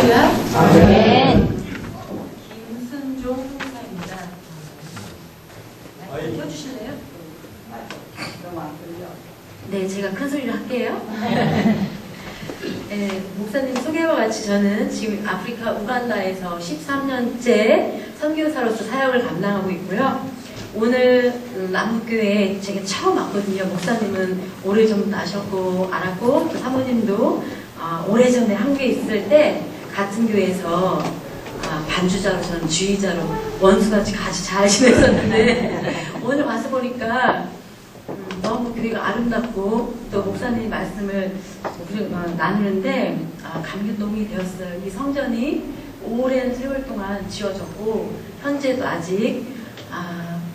아멘. 김순종 목사입니다. 켜주실래요? 네, 제가 큰 소리로 할게요. 네, 목사님 소개와 같이 저는 지금 아프리카 우간다에서 13년째 선교사로서 사역을 감당하고 있고요. 오늘 남북교회에 제가 처음 왔거든요. 목사님은 오래전부터 아셨고 알았고 또 사모님도 오래전에 한국에 있을 때 같은 교회에서 반주자로 저는 주의자로 원수같이 같이 잘 지냈었는데 오늘 와서 보니까 너무 교회가 아름답고 또 목사님 말씀을 나누는데 감격동이 되었어요. 이 성전이 오랜 세월 동안 지어졌고 현재도 아직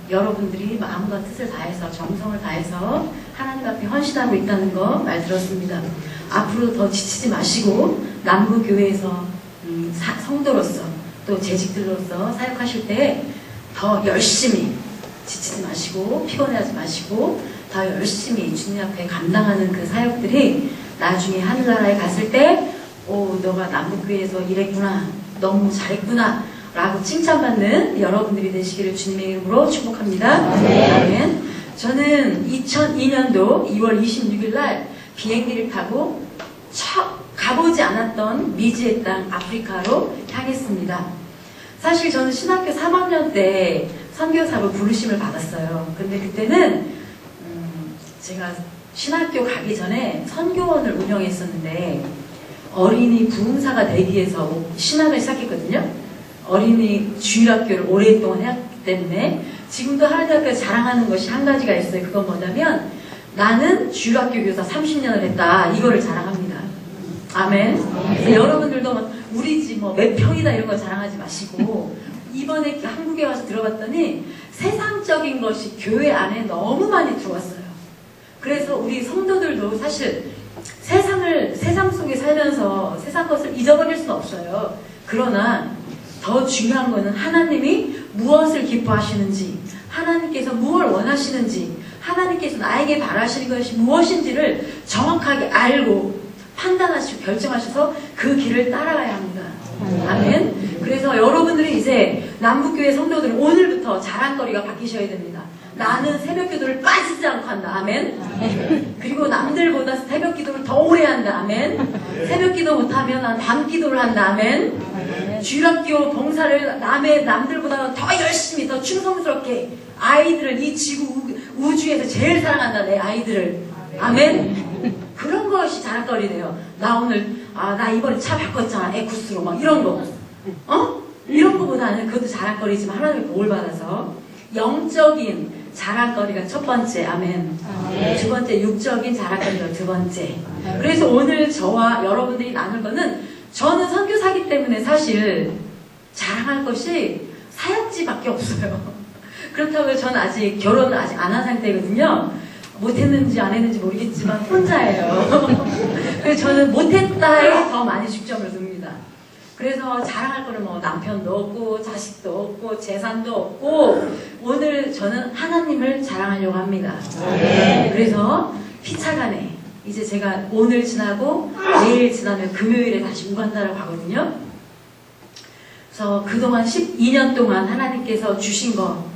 여러분들이 마음과 뜻을 다해서 정성을 다해서 하나님 앞에 헌신하고 있다는 거 말 들었습니다. 앞으로 더 지치지 마시고 남부교회에서 성도로서 또 재직들로서 사역하실 때 더 열심히 지치지 마시고 피곤해하지 마시고 더 열심히 주님 앞에 감당하는 그 사역들이 나중에 하늘나라에 갔을 때 너가 남북교회에서 일했구나 너무 잘했구나 라고 칭찬받는 여러분들이 되시기를 주님의 이름으로 축복합니다. 아멘. 저는 2002년도 2월 26일 날 비행기를 타고 가보지 않았던 미지의 땅 아프리카로 향했습니다. 사실 저는 신학교 3학년 때 선교사로 부르심을 받았어요. 근데 그때는 제가 신학교 가기 전에 선교원을 운영했었는데 어린이 부흥사가 되기 위해서 신학을 시작했거든요. 어린이 주일학교를 오랫동안 했기 때문에 지금도 하나님께서 자랑하는 것이 한 가지가 있어요. 그건 뭐냐면 나는 주일학교 교사 30년을 했다. 이거를 자랑합니다. 아멘. 그래서 여러분들도 우리 집 몇 평이다 이런 거 자랑하지 마시고 이번에 한국에 와서 들어봤더니 세상적인 것이 교회 안에 너무 많이 들어왔어요. 그래서 우리 성도들도 사실 세상 속에 살면서 세상 것을 잊어버릴 수는 없어요. 그러나 더 중요한 거는 하나님이 무엇을 기뻐하시는지, 하나님께서 무엇을 원하시는지, 하나님께서 나에게 바라시는 것이 무엇인지를 정확하게 알고 판단하시고 결정하셔서 그 길을 따라가야 합니다. 아멘. 그래서 여러분들이 이제 남북교회 성도들은 오늘부터 자랑거리가 바뀌셔야 됩니다. 나는 새벽기도를 빠지지 않고 한다. 아멘. 그리고 남들보다 새벽기도를 더 오래 한다. 아멘. 새벽기도 못하면 난 밤기도를 한다. 아멘. 주일학교 봉사를 남들보다 더 열심히 더 충성스럽게 아이들을 이 지구 우주에서 제일 사랑한다. 내 아이들을. 아멘. 그런 것이 자랑거리네요. 나 오늘 나 이번에 차 바꿨잖아. 에쿠스로 막 이런 거. 이런 거보다는 그것도 자랑거리지만 하나님의 복을 받아서 영적인 자랑거리가 첫 번째. 아멘. 두 번째 육적인 자랑거리가 두 번째. 그래서 오늘 저와 여러분들이 나눌 거는 저는 선교사기 때문에 사실 자랑할 것이 사역지밖에 없어요. 그렇다고 저는 아직 결혼을 아직 안 한 상태거든요. 못했는지 안 했는지 모르겠지만 혼자예요. 그래서 저는 못했다에 더 많이 중점을 둡니다. 그래서 자랑할 거는 남편도 없고 자식도 없고 재산도 없고 오늘 저는 하나님을 자랑하려고 합니다. 그래서 피차간에 이제 제가 오늘 지나고 내일 지나면 금요일에 다시 우간다를 가거든요. 그래서 그동안 12년 동안 하나님께서 주신 거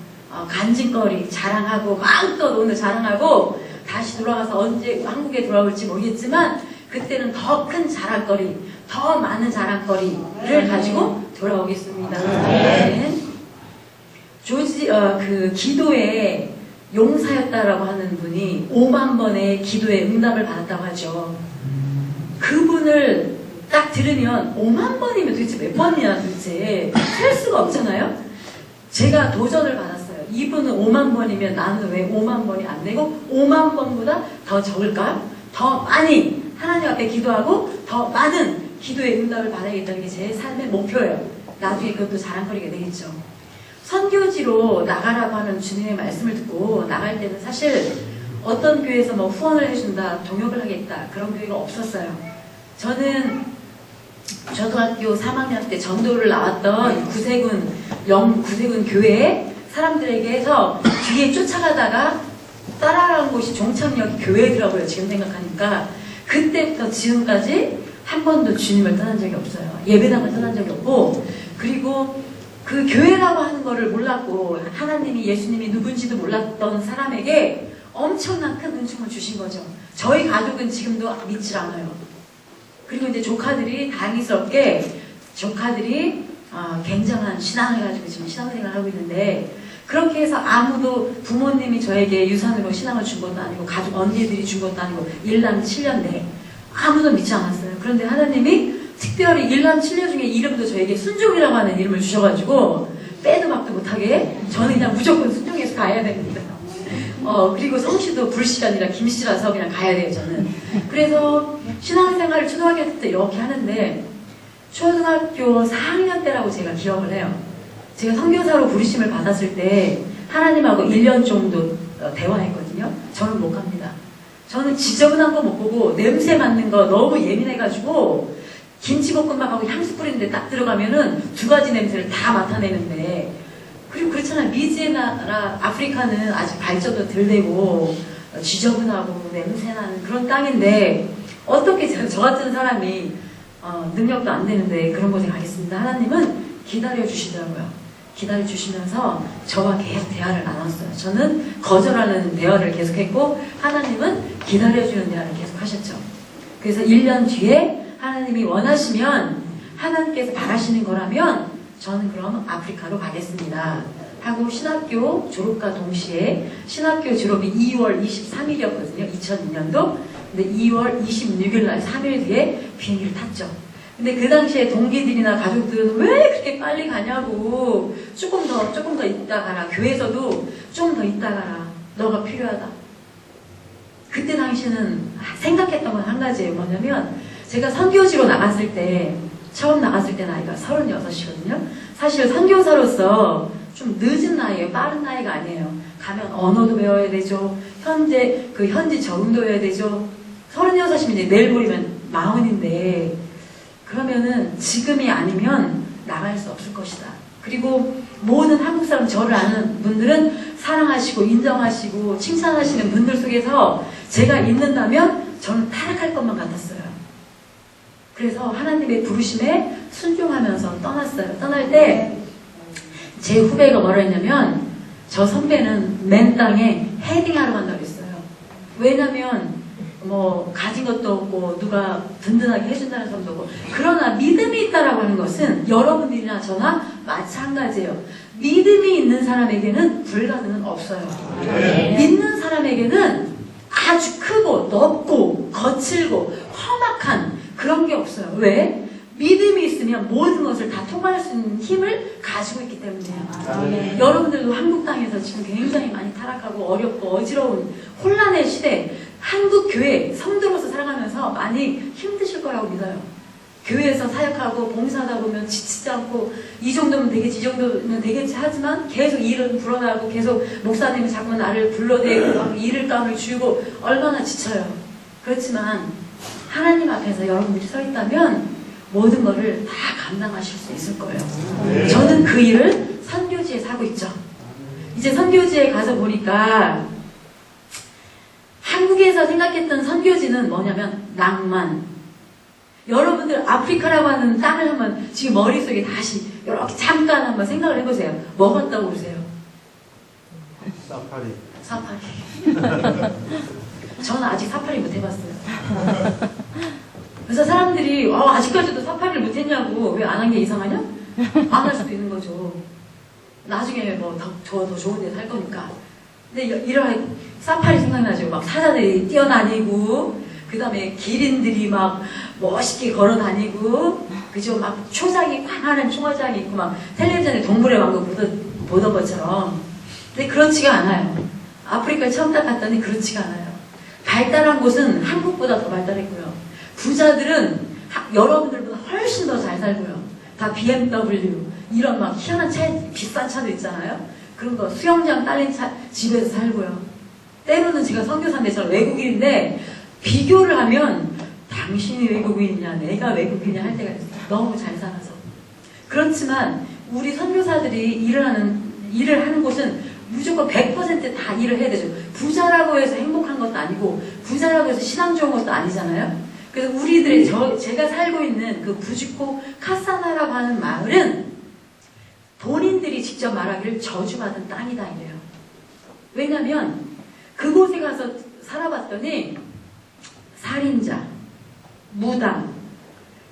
간증거리 자랑하고 마음껏 오늘 자랑하고 다시 돌아가서 언제 한국에 돌아올지 모르겠지만 그때는 더 큰 자랑거리 더 많은 자랑거리를 가지고 돌아오겠습니다. 그 기도에 용사였다라고 하는 분이 5만 번의 기도에 응답을 받았다고 하죠. 그분을 딱 들으면 5만 번이면 도대체 몇 번이야 도대체 셀 수가 없잖아요. 제가 도전을 받았어요. 이분은 5만 번이면 나는 왜 5만 번이 안 되고 5만 번보다 더 적을까? 더 많이 하나님 앞에 기도하고 더 많은 기도의 응답을 받아야겠다는 게 제 삶의 목표예요. 나중에 그것도 자랑거리가 되겠죠. 선교지로 나가라고 하는 주님의 말씀을 듣고 나갈 때는 사실 어떤 교회에서 후원을 해준다, 동역을 하겠다 그런 교회가 없었어요. 저는 초등학교 3학년 때 전도를 나왔던 구세군 교회에 사람들에게서 뒤에 쫓아가다가 따라간 곳이 종착역이 교회더라고요. 지금 생각하니까. 그때부터 지금까지 한 번도 주님을 떠난 적이 없어요. 예배당을 떠난 적이 없고, 그리고 그 교회라고 하는 거를 몰랐고 하나님이 예수님이 누군지도 몰랐던 사람에게 엄청난 큰 은총을 주신 거죠. 저희 가족은 지금도 믿질 않아요. 그리고 이제 조카들이 다행스럽게 굉장한 신앙을 가지고 지금 신앙생활을 하고 있는데, 그렇게 해서 아무도 부모님이 저에게 유산으로 신앙을 준 것도 아니고 가족 언니들이 준 것도 아니고 일남 7녀인데 아무도 믿지 않았어요. 그런데 하나님이 특별히 일남 7녀 중에 이름도 저에게 순종이라고 하는 이름을 주셔가지고 빼도 박도 못하게 저는 그냥 무조건 순종해서 가야 됩니다. 그리고 성씨도 불씨가 아니라 김씨라서 그냥 가야 돼요, 저는. 그래서 신앙생활을 초등학교 때 이렇게 하는데, 초등학교 4학년 때라고 제가 기억을 해요. 제가 선교사로 부르심을 받았을 때 하나님하고 1년 정도 대화했거든요. 저는 못 갑니다. 저는 지저분한 거 못 보고 냄새 맡는 거 너무 예민해가지고 김치볶음밥하고 향수 뿌리는데 딱 들어가면은 두 가지 냄새를 다 맡아내는데, 그리고 그렇잖아요. 미지의 나라 아프리카는 아직 발전도 덜 되고 지저분하고 냄새나는 그런 땅인데 어떻게 저 같은 사람이 능력도 안 되는데 그런 곳에 가겠습니다. 하나님은 기다려주시더라고요. 기다려주시면서 저와 계속 대화를 나눴어요. 저는 거절하는 대화를 계속했고 하나님은 기다려주는 대화를 계속 하셨죠. 그래서 1년 뒤에 하나님이 원하시면, 하나님께서 바라시는 거라면 저는 그럼 아프리카로 가겠습니다 하고 신학교 졸업과 동시에, 신학교 졸업이 2월 23일이었거든요. 2002년도. 근데 2월 26일 날 3일 뒤에 비행기를 탔죠. 근데 그 당시에 동기들이나 가족들은 왜 그렇게 빨리 가냐고, 조금 더 있다 가라. 교회에서도 좀 더 있다 가라. 너가 필요하다. 그때 당시는 생각했던 건 한 가지예요. 뭐냐면 제가 선교지로 나갔을 때, 처음 나갔을 때 나이가 36이거든요. 사실 선교사로서 좀 늦은 나이에요. 빠른 나이가 아니에요. 가면 언어도 배워야 되죠. 현지 적응도 해야 되죠. 36이면 이제 내일 모레면 40인데, 그러면은 지금이 아니면 나갈 수 없을 것이다. 그리고 모든 한국 사람, 저를 아는 분들은 사랑하시고 인정하시고 칭찬하시는 분들 속에서 제가 있는다면 저는 타락할 것만 같았어요. 그래서 하나님의 부르심에 순종하면서 떠났어요. 떠날 때 제 후배가 뭐라 했냐면, 저 선배는 맨 땅에 헤딩하러 간다고 했어요. 왜냐면 가진 것도 없고 누가 든든하게 해준다는 사람도 없고, 그러나 믿음이 있다라고 하는 것은 여러분들이나 저나 마찬가지예요. 믿음이 있는 사람에게는 불가능은 없어요. 믿는 사람에게는 아주 크고 넓고 거칠고 험악한 그런 게 없어요. 왜? 믿음이 있으면 모든 것을 다 통과할 수 있는 힘을 가지고 있기 때문이에요. 여러분들도 한국 땅에서 지금 굉장히 많이 타락하고 어렵고 어지러운 혼란의 시대, 한국 교회 성도로서 살아가면서 많이 힘드실 거라고 믿어요. 교회에서 사역하고 봉사하다 보면 지치지 않고 이 정도면 되겠지, 이 정도면 되겠지 하지만 계속 일은 불어나고 계속 목사님이 자꾸 나를 불러대고 막 일감을 주고 얼마나 지쳐요. 그렇지만 하나님 앞에서 여러분들이 서 있다면 모든 것을 다 감당하실 수 있을 거예요. 저는 그 일을 선교지에서 하고 있죠. 이제 선교지에 가서 보니까 한국에서 생각했던 선교지는 뭐냐면 낭만. 여러분들 아프리카라고 하는 땅을 한번 지금 머릿속에 다시 이렇게 잠깐 한번 생각을 해보세요. 뭐 같다고 그러세요? 사파리. 저는 아직 사파리 못 해봤어요. 그래서 사람들이 아직까지도 사파리를 못 했냐고, 왜 안 한 게 이상하냐? 안 할 수도 있는 거죠. 나중에 더 좋은 데서 할 거니까. 근데 이런 사파리 생각나죠. 막 사자들이 뛰어다니고, 그 다음에 기린들이 막 멋있게 걸어 다니고, 그죠? 막 초장이, 광활한 초장이 있고, 막 텔레비전에 동물의 왕국 보던 것처럼. 근데 그렇지가 않아요. 아프리카 처음 딱 갔더니 그렇지가 않아요. 발달한 곳은 한국보다 더 발달했고요. 부자들은 여러분들보다 훨씬 더 잘 살고요. 다 BMW, 이런 막 희한한 비싼 차도 있잖아요. 그런 거 수영장 딸린 차 집에서 살고요. 때로는 제가 선교사인데 저는 외국인인데 비교를 하면 당신이 외국인이냐 내가 외국인이냐 할 때가 있어요. 너무 잘 살아서. 그렇지만 우리 선교사들이 일을 하는 곳은 무조건 100%다 일을 해야 되죠. 부자라고 해서 행복한 것도 아니고 부자라고 해서 신앙 좋은 것도 아니잖아요. 그래서 우리들의 제가 살고 있는 그 부지코 카사나라고 하는 마을은 본인들이 직접 말하기를 저주받은 땅이다 이래요. 왜냐면 그곳에 가서 살아봤더니 살인자, 무당,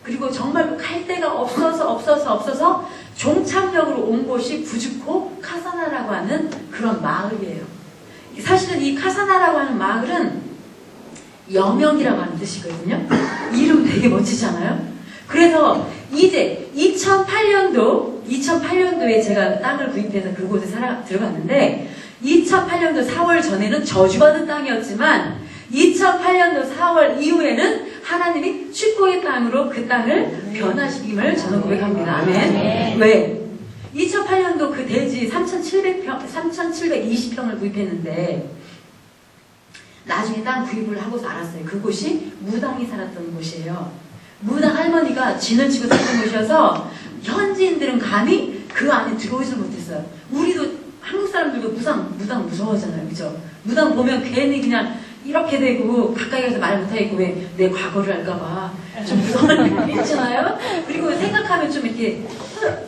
그리고 정말 칼대가 없어서 종착역으로 온 곳이 부주코 카사나라고 하는 그런 마을이에요. 사실은 이 카사나라고 하는 마을은 여명이라고 하는 뜻이거든요. 이름 되게 멋지잖아요. 그래서 이제 2008년도에 제가 땅을 구입해서 그곳에 들어갔는데 2008년도 4월 전에는 저주받은 땅이었지만 2008년도 4월 이후에는 하나님이 축복의 땅으로 그 땅을 변화시킴을 저는 고백합니다. 아멘. 왜? 2008년도 그 대지 3,720평을 구입했는데 나중에 땅 구입을 하고서 알았어요. 그곳이 무당이 살았던 곳이에요. 무당 할머니가 진을 치고 살던 곳이어서 현지인들은 감히 그 안에 들어오지를 못했어요. 우리도 한국 사람들도 무당 무서워하잖아요. 그죠? 무당 보면 괜히 그냥 이렇게 되고 가까이 가서 말 못하겠고 왜 내 과거를 알까봐 좀 무서운 느낌이 있잖아요. 그리고 생각하면 좀 이렇게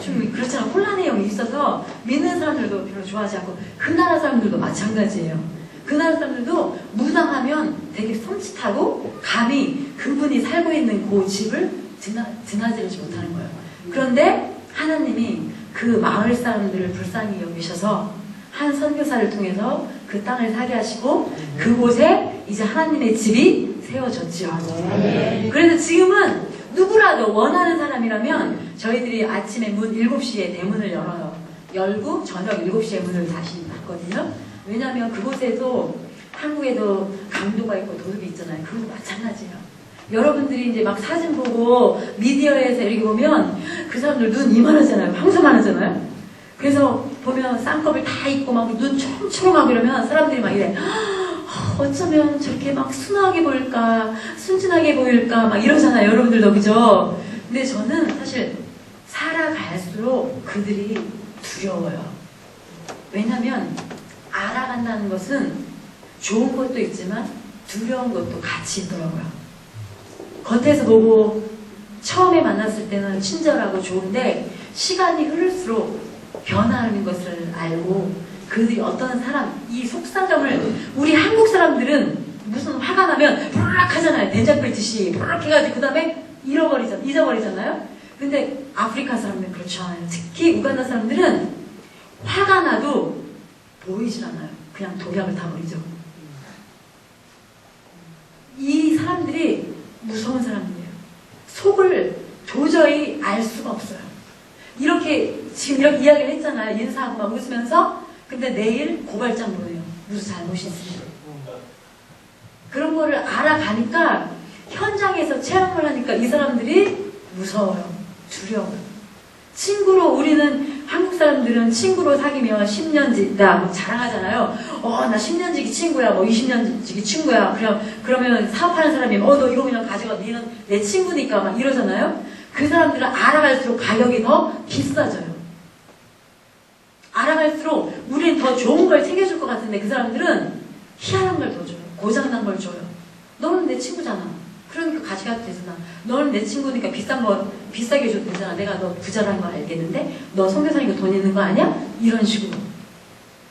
좀 그렇잖아. 혼란의 영이 있어서 믿는 사람들도 별로 좋아하지 않고 그 나라 사람들도 마찬가지예요. 그 나라 사람들도 무당하면 되게 섬찟하고 감히 그분이 살고 있는 그 집을 드나들지 못하는 거예요. 그런데 하나님이 그 마을 사람들을 불쌍히 여기셔서 한 선교사를 통해서 그 땅을 사게 하시고 그곳에 이제 하나님의 집이 세워졌죠. 그래서 지금은 누구라도 원하는 사람이라면 저희들이 아침에 문 7시에 대문을 열고 저녁 7시에 문을 다시 닫거든요. 왜냐하면 그곳에도 한국에도 강도가 있고 도둑이 있잖아요. 그것도 마찬가지예요. 여러분들이 이제 막 사진 보고 미디어에서 이렇게 보면 그 사람들 눈 이만하잖아요. 황소만하잖아요. 그래서 보면 쌍꺼풀 다 있고 막 눈 초롱초롱하고 이러면 사람들이 막 이래. 어쩌면 저렇게 막 순하게 보일까, 순진하게 보일까 막 이러잖아요. 여러분들도 그죠? 근데 저는 사실 살아갈수록 그들이 두려워요. 왜냐면 알아간다는 것은 좋은 것도 있지만 두려운 것도 같이 있더라고요. 겉에서 보고 처음에 만났을 때는 친절하고 좋은데 시간이 흐를수록 변화하는 것을 알고 그들이 어떤 사람, 이 속사정을 우리 한국 사람들은 무슨 화가 나면 부르락 하잖아요. 된장 끓듯이 부르락 해가지고 그 다음에 잊어버리잖아요. 근데 아프리카 사람들은 그렇지 않아요. 특히 우간다 사람들은 화가 나도 보이질 않아요. 그냥 독약을 다 버리죠. 이 사람들이 무서운 사람들이에요. 속을 도저히 알 수가 없어요. 이렇게 지금 이렇게 이야기를 했잖아요. 인사하고 막 웃으면서. 근데 내일 고발장 보내요. 무슨 잘못이 있으면. 그런 거를 알아가니까 현장에서 체험을 하니까 이 사람들이 무서워요. 두려워요. 친구로 우리는 한국 사람들은 친구로 사귀면 10년지다 자랑하잖아요. 나 10년지기 친구야. 뭐 20년지기 친구야. 그러면 사업하는 사람이 너 이거 그냥 가져가. 너는 내 친구니까 막 이러잖아요. 그 사람들은 알아갈수록 가격이 더 비싸져요. 알아갈수록 우리는 더 좋은 걸 챙겨줄 것 같은데 그 사람들은 희한한 걸 더 줘요. 고장난 걸 줘요. 너는 내 친구잖아. 그러니까 가져가도 되잖아. 너는 내 친구니까 비싼 거 비싸게 줘도 되잖아. 내가 너 부자라는 거 알겠는데 너 선교사니까 돈 있는 거 아니야? 이런 식으로.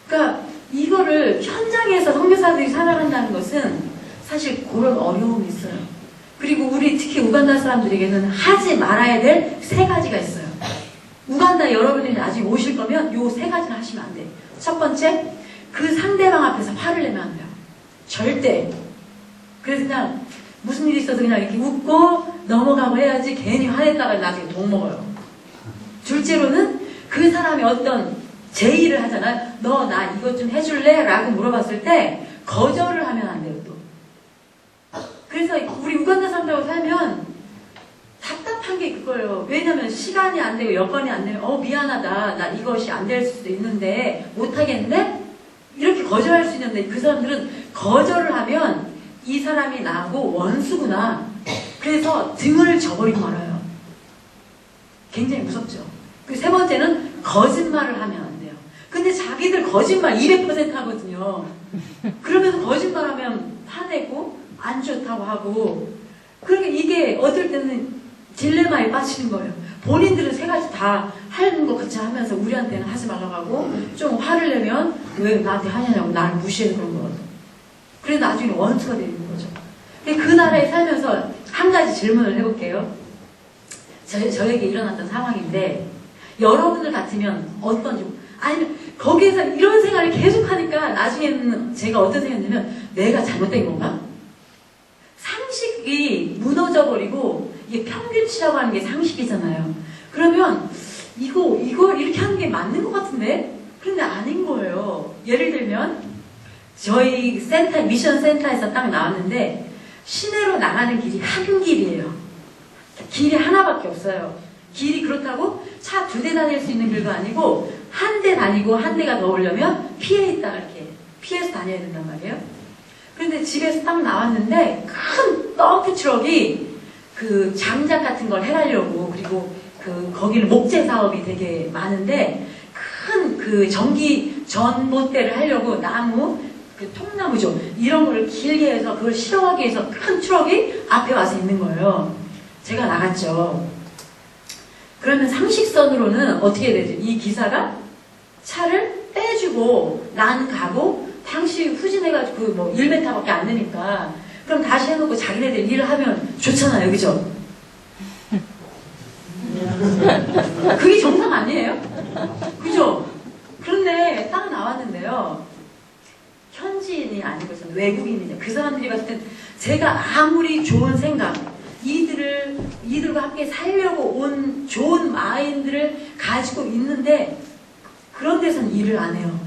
그러니까 이거를 현장에서 선교사들이 살아간다는 것은 사실 그런 어려움이 있어요. 그리고 우리 특히 우간다 사람들에게는 하지 말아야 될 3가지가 있어요. 우간다 여러분들이 나중에 오실 거면 요 3가지를 하시면 안 돼요. 첫 번째, 그 상대방 앞에서 화를 내면 안 돼요. 절대. 그래서 그냥 무슨 일이 있어도 그냥 이렇게 웃고 넘어가고 해야지 괜히 화냈다가 나중에 독 먹어요. 둘째로는 그 사람이 어떤 제의를 하잖아요. 너 나 이것 좀 해줄래? 라고 물어봤을 때 거절을 하면 안 돼요. 또. 그래서 우리 우간다 사람들하고 살면 답답한 게 그거예요. 왜냐면 시간이 안 되고 여건이 안 되면 미안하다. 나 이것이 안 될 수도 있는데 못하겠네? 이렇게 거절할 수 있는데 그 사람들은 거절을 하면 이 사람이 나하고 원수구나. 그래서 등을 저버리고 말아요. 굉장히 무섭죠. 그리고 3번째는 거짓말을 하면 안 돼요. 근데 자기들 거짓말 200% 하거든요. 그러면서 거짓말하면 화내고 안 좋다고 하고 그러니까 이게 어떨 때는 딜레마에 빠지는 거예요. 본인들은 세 가지 다 하는 것 같이 하면서 우리한테는 하지 말라고 하고, 좀 화를 내면 왜 나한테 하냐고 나를 무시해서 그런 거거든. 그래 나중에 원수가 되는 거죠. 그 나라에 살면서 한 가지 질문을 해볼게요. 저에게 일어났던 상황인데, 여러분들 같으면 어떤지, 아니면 거기에서 이런 생활을 계속하니까 나중에는 제가 어떤 생각이냐면, 내가 잘못된 건가? 상식이 무너져버리고, 이게 평균치라고 하는 게 상식이잖아요. 그러면 이걸 이렇게 하는 게 맞는 것 같은데? 그런데 아닌 거예요. 예를 들면 저희 센터, 미션 센터에서 딱 나왔는데 시내로 나가는 길이 한 길이에요. 길이 하나밖에 없어요. 길이 그렇다고 차 2대 다닐 수 있는 길도 아니고 한 대 다니고 한 대가 더 오려면 피해 있다가 이렇게 피해서 다녀야 된단 말이에요. 그런데 집에서 딱 나왔는데 큰 덤프 트럭이 그 장작 같은 걸 해가려고, 그리고 거기는 목재 사업이 되게 많은데 큰 그 전기 전봇대를 하려고 나무, 그 통나무죠. 이런 거를 길게 해서 그걸 실어가기 위해서 큰 트럭이 앞에 와서 있는 거예요. 제가 나갔죠. 그러면 상식선으로는 어떻게 되죠? 이 기사가 차를 빼주고 난 가고 당시 후진해가지고 뭐 1m밖에 안 되니까 그럼 다시 해놓고 자기네들 일을 하면 좋잖아요. 그죠? 그게 정상 아니에요? 그죠? 그런데 딱 나왔는데요. 현지인이 아니고 외국인이죠. 그 사람들이 봤을 땐 제가 아무리 좋은 생각, 이들과 함께 살려고 온 좋은 마인드를 가지고 있는데 그런 데서는 일을 안 해요.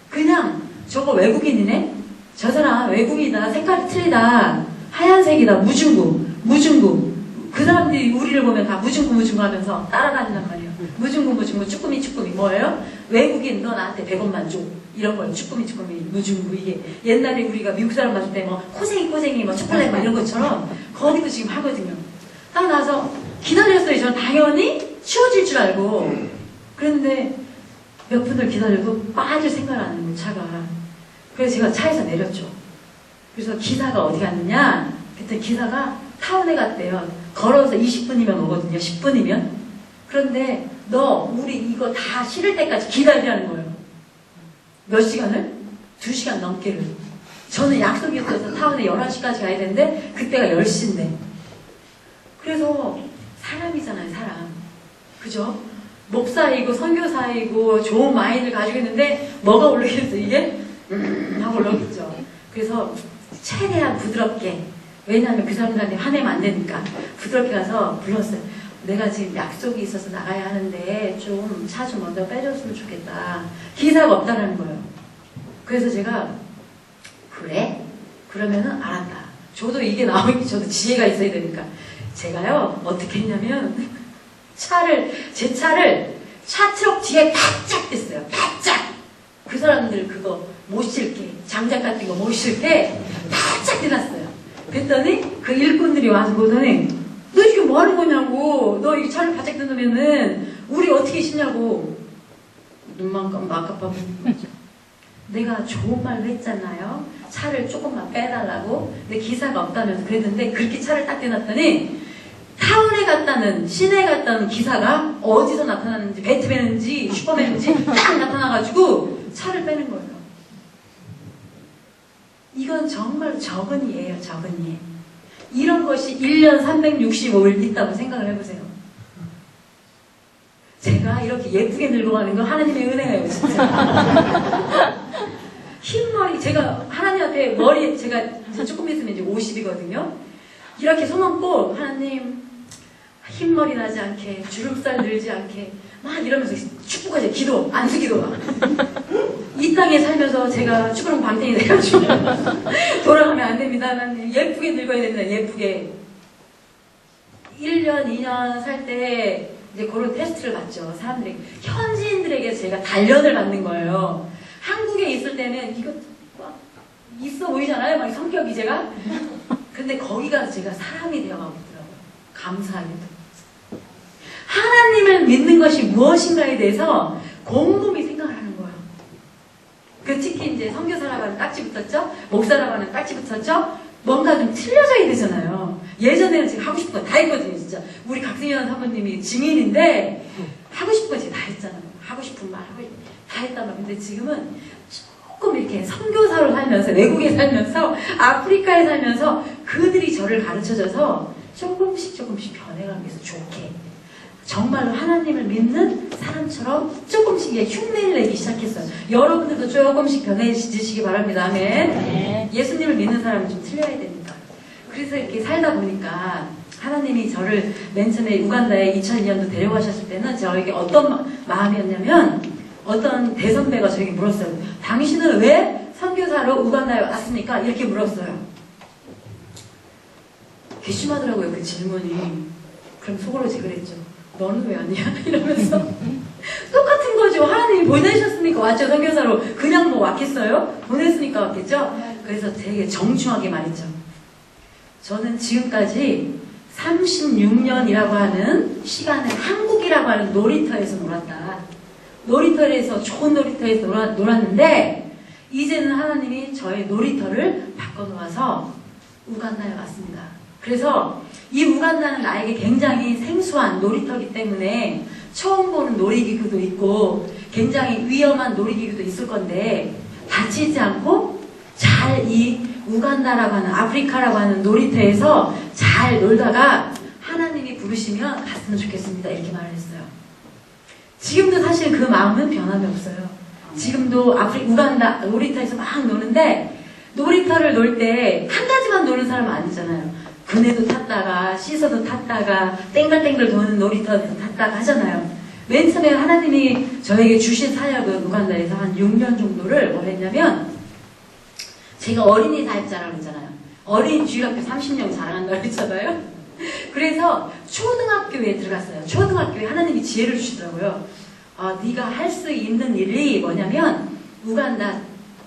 그냥 저거 외국인이네? 저 사람 외국이다. 색깔이 틀리다. 하얀색이다. 무중구. 그 사람들이 우리를 보면 다 무중구 하면서 따라다닌단 말이에요. 무중구, 쭈꾸미 뭐예요? 외국인 너 나한테 100원만 줘. 이런 거예요. 쭈꾸미, 무중구. 이게 옛날에 우리가 미국 사람 봤을 때 뭐 코쟁이, 뭐 초콜릿 뭐 이런 것처럼 거기도 지금 하거든요. 딱 나서 기다렸어요. 저는 당연히 치워질 줄 알고. 그런데 몇 분을 기다리고 빠질 생각을 안 하는 차가. 그래서 제가 차에서 내렸죠. 그래서 기사가 어디 갔느냐? 그때 기사가 타운에 갔대요. 걸어서 20분이면 오거든요. 10분이면. 그런데 너 우리 이거 다 실을 때까지 기다리라는 거예요. 몇 시간을? 2시간 넘게를. 저는 약속이 있어서 타운에 11시까지 가야 되는데 그때가 10시인데. 그래서 사람이잖아요. 사람. 그죠? 목사이고 선교사이고 좋은 마인드를 가지고 있는데 뭐가 올라오겠어 이게? 하고 올라오겠죠. 그래서 최대한 부드럽게, 왜냐하면 그 사람들한테 화내면 안 되니까 부드럽게 가서 불렀어요. 내가 지금 약속이 있어서 나가야 하는데 좀 차 좀 먼저 빼줬으면 좋겠다. 기사가 없다라는 거예요. 그래서 제가 그래? 그러면은 알았다. 저도 이게 나오기 저도 지혜가 있어야 되니까 제가요 어떻게 했냐면 제 차를 차 트럭 뒤에 바짝 댔어요. 바짝. 그 사람들 그거 못 실게, 장작 같은 거 못 실게 바짝 대놨어요. 그랬더니 그 일꾼들이 와서 보더니 너 지금 뭐 하는 거냐고, 너 이 차를 바짝 대놓으면은 우리 어떻게 신냐고. 눈만 감고 아깝하고 내가 좋은 말로 했잖아요. 차를 조금만 빼달라고. 근데 기사가 없다면서 그랬는데 그렇게 차를 딱 대놨더니 타운에 갔다는, 시내에 갔다는 기사가 어디서 나타났는지, 배트맨인지 슈퍼맨인지 딱 나타나가지고 차를 빼는 거예요. 이건 정말 적은 이예요. 적은 이. 이런 것이 1년 365일 있다고 생각을 해보세요. 제가 이렇게 예쁘게 늙어가는 건 하나님의 은혜예요. 진짜. 흰머리, 제가 하나님한테 머리, 제가 이제 조금 있으면 이제 50이거든요. 이렇게 손 얹고 하나님 흰머리 나지 않게, 주름살 늘지 않게 막 이러면서 축복하지. 기도, 안수기도. 이 땅에 살면서 제가 추구름 방탱이 돼가지고 돌아가면 안 됩니다. 하나님 예쁘게 늙어야 됩니다. 예쁘게. 1년, 2년 살 때 이제 그런 테스트를 받죠. 사람들이. 현지인들에게 제가 단련을 받는 거예요. 한국에 있을 때는 이거 막 있어 보이잖아요. 막 성격이 제가. 근데 거기 가서 제가 사람이 되어가고 있더라고요. 감사하게도. 하나님을 믿는 것이 무엇인가에 대해서 곰곰이 생각을 하는 거예요. 그 특히 이제 선교사라고 하는 딱지 붙었죠? 목사라고 하는 딱지 붙었죠? 뭔가 좀 틀려져야 되잖아요. 예전에는 제가 하고 싶은 거 다 했거든요, 진짜. 우리 각승현 사모님이 증인인데, 하고 싶은 거 제가 다 했잖아요. 하고 싶은 말, 다 했단 말이에요. 근데 지금은 조금 이렇게 선교사로 살면서, 외국에 살면서, 아프리카에 살면서, 그들이 저를 가르쳐줘서 조금씩 변해가면서 좋게. 정말로 하나님을 믿는 사람처럼 조금씩 흉내를 내기 시작했어요. 여러분들도 조금씩 변해지시기 바랍니다. 아멘. 네. 예수님을 믿는 사람은 좀 틀려야 되니까. 그래서 이렇게 살다 보니까 하나님이 저를 맨 처음에 우간다에 2002년도 데려가셨을 때는 저에게 어떤 마음이었냐면 어떤 대선배가 저에게 물었어요. 당신은 왜 선교사로 우간다에 왔습니까? 이렇게 물었어요. 괘씸하더라고요, 그 질문이. 그럼 속으로 제가 그랬죠. 너는 왜 왔냐? 이러면서. 똑같은 거죠. 하나님이 보내셨으니까 왔죠, 선교사로. 그냥 뭐 왔겠어요? 보냈으니까 왔겠죠? 그래서 되게 정중하게 말했죠. 저는 지금까지 36년이라고 하는 시간을 한국이라고 하는 놀이터에서 놀았다. 놀이터에서, 좋은 놀이터에서 놀았는데, 이제는 하나님이 저의 놀이터를 바꿔놓아서 우간다에 왔습니다. 그래서 이 우간다는 나에게 굉장히 생소한 놀이터이기 때문에 처음 보는 놀이기구도 있고 굉장히 위험한 놀이기구도 있을 건데 다치지 않고 잘 이 우간다라고 하는 아프리카라고 하는 놀이터에서 잘 놀다가 하나님이 부르시면 갔으면 좋겠습니다. 이렇게 말을 했어요. 지금도 사실 그 마음은 변함이 없어요. 지금도 우간다 놀이터에서 막 노는데 놀이터를 놀 때 한 가지만 노는 사람은 아니잖아요. 그네도 탔다가 시서도 탔다가 땡글땡글 도는 놀이터도 탔다가 하잖아요. 맨 처음에 하나님이 저에게 주신 사역은 우간다에서 한 6년 정도를 뭘 했냐면 제가 어린이 사역자라고 했잖아요. 어린이 주일학교 30년 자랑한다고 했잖아요. 그래서 초등학교에 들어갔어요. 초등학교에 하나님이 지혜를 주시더라고요. 네가 할 수 있는 일이 뭐냐면 우간다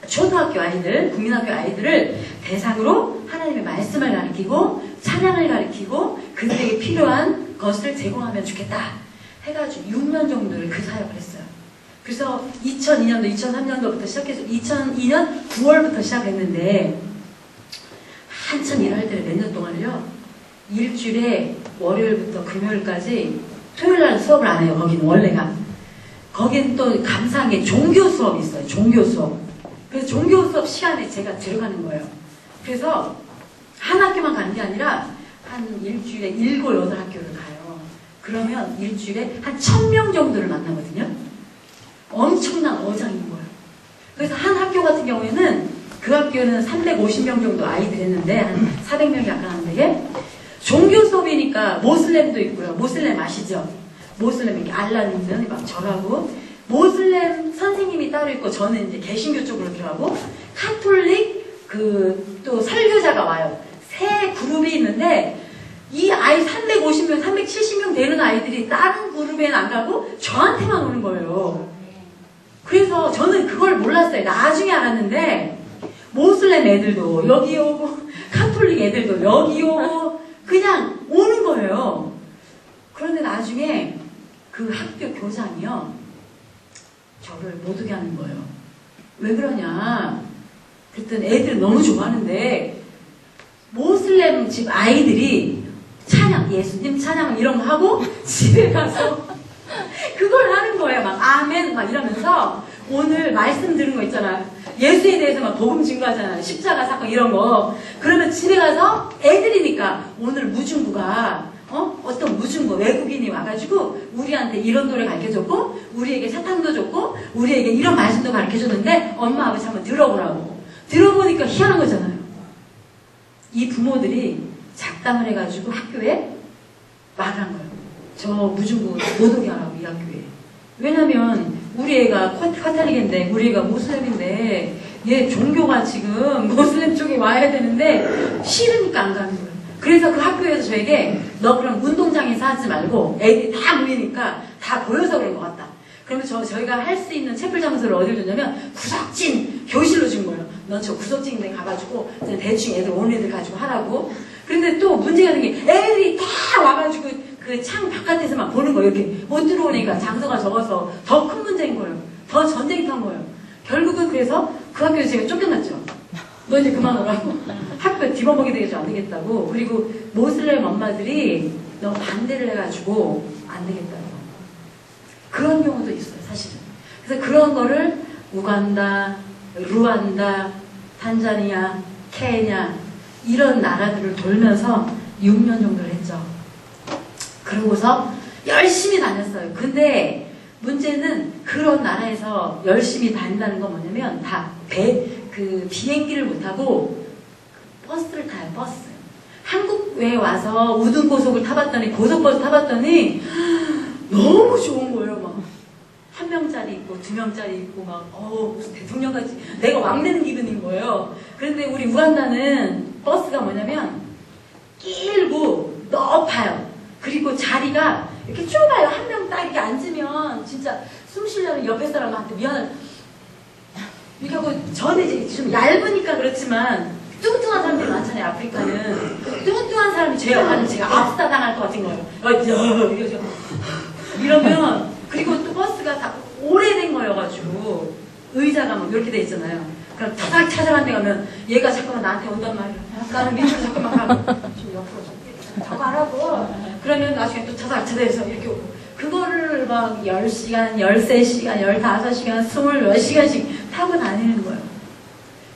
초등학교 아이들, 국민학교 아이들을 대상으로 하나님의 말씀을 가르치고 찬양을 가르치고 그들에게 필요한 것을 제공하면 좋겠다 해가지고 6년 정도를 그 사역을 했어요. 그래서 2002년도, 2003년도부터 시작해서 2002년 9월부터 시작했는데 한참 일할 때를 몇 년 동안요. 일주일에 월요일부터 금요일까지 토요일날 수업을 안 해요. 거기는 원래가. 거기는 또 감사한 게 종교 수업이 있어요. 종교 수업. 그래서 종교 수업 시간에 제가 들어가는 거예요. 그래서 한 학교만 가는 게 아니라 한 일주일에 7, 8학교를 가요. 그러면 일주일에 한 1000명 정도를 만나거든요. 엄청난 어장인 거예요. 그래서 한 학교 같은 경우에는 그 학교는 350명 정도 아이들 했는데 한 400명이 약간 한데 종교 수업이니까 모슬렘도 있고요. 모슬렘 아시죠? 모슬렘 이렇게 알라 믿는 막 절하고 모슬렘 선생님이 따로 있고 저는 이제 개신교 쪽으로 들어가고 카톨릭 또 설교자가 와요. 세 그룹이 있는데 이 아이 350명, 370명 되는 아이들이 다른 그룹에는 안 가고 저한테만 오는 거예요. 그래서 저는 그걸 몰랐어요. 나중에 알았는데 모슬렘 애들도 여기 오고 카톨릭 애들도 여기 오고 그냥 오는 거예요. 그런데 나중에 그 학교 교장이요. 저를 못 오게 하는 거예요. 왜 그러냐? 그랬더니 애들 너무 좋아하는데 모슬렘 집 아이들이 찬양, 예수님 찬양 이런 거 하고 집에 가서 그걸 하는 거예요. 막 아멘 막 이러면서 오늘 말씀 들은 거 있잖아요. 예수에 대해서 막 복음 증거하잖아요. 십자가 사건 이런 거. 그러면 집에 가서 애들이니까 오늘 무중부가 어떤 무중부 외국인이 와가지고 우리한테 이런 노래 가르쳐줬고 우리에게 사탕도 줬고 우리에게 이런 말씀도 가르쳐줬는데 엄마 아버지 한번 들어보라고. 들어보니까 희한한 거잖아요. 이 부모들이 작담을 해가지고 학교에 말을 한 거예요. 저 무중부 못 오게 하라고 이 학교에. 왜냐면 우리 애가 카톨릭인데 우리 애가 모슬렘인데 얘 종교가 지금 모슬렘 쪽에 와야 되는데 싫으니까 안 가는 거예요. 그래서 그 학교에서 저에게 너 그럼 운동장에서 하지 말고 애들이 다 모이니까 다 보여서 그런 것 같다. 그러면 저희가 할 수 있는 채플 장소를 어디로 줬냐면 구석진 교실로 준 거예요. 넌 저 구석진 데 가가지고 대충 애들 오는 애들 가지고 하라고. 그런데 또 문제가 된 게 애들이 다 와가지고 그 창 바깥에서만 보는 거예요. 이렇게 못 들어오니까 장소가 적어서 더 큰 문제인 거예요. 더 전쟁이 탄 거예요. 결국은 그래서 그 학교에서 제가 쫓겨났죠. 너 이제 그만하라고. 학교 뒤범벅이 되게 안 되겠다고. 그리고 모슬렘 엄마들이 너무 반대를 해가지고 안 되겠다고. 그런 경우도 있어요, 사실은. 그래서 그런 거를 우간다, 루안다, 탄자니아, 케냐 이런 나라들을 돌면서 6년 정도를 했죠. 그러고서 열심히 다녔어요. 근데 문제는 그런 나라에서 열심히 다닌다는 건 뭐냐면 다 비행기를 못 타고 버스를 타요. 버스. 한국에 와서 우등고속을 타봤더니 고속버스 타봤더니 너무 좋은 거예요. 막 한 명짜리 있고 두 명짜리 있고 막 무슨 대통령같이 내가 왕되는 기분인 거예요. 그런데 우리 우간다는 버스가 뭐냐면 길고 높아요. 그리고 자리가 이렇게 좁아요. 한 명 딱 이렇게 앉으면 진짜 숨 쉬려면 옆에 사람한테 미안해 이렇게 하고 저는 이제 좀 얇으니까 그렇지만 뚱뚱한 사람들이 많잖아요. 아프리카는 뚱뚱한 사람이 제가 압사당할 것 같은 거예요. 이러면 그리고 또 버스가 다 오래된 거여가지고 의자가 막 이렇게 돼 있잖아요. 그럼 타닥 찾아간 데 가면 얘가 잠깐만 나한테 온단 말이야. 나는 밑으로 잠깐만 가고 좀 옆으로 좀 더 가라고. 그러면 나중에 또 타닥 찾아서 이렇게 오고 그거를 막 10시간, 13시간, 15시간, 20몇 시간씩 타고 다니는 거예요.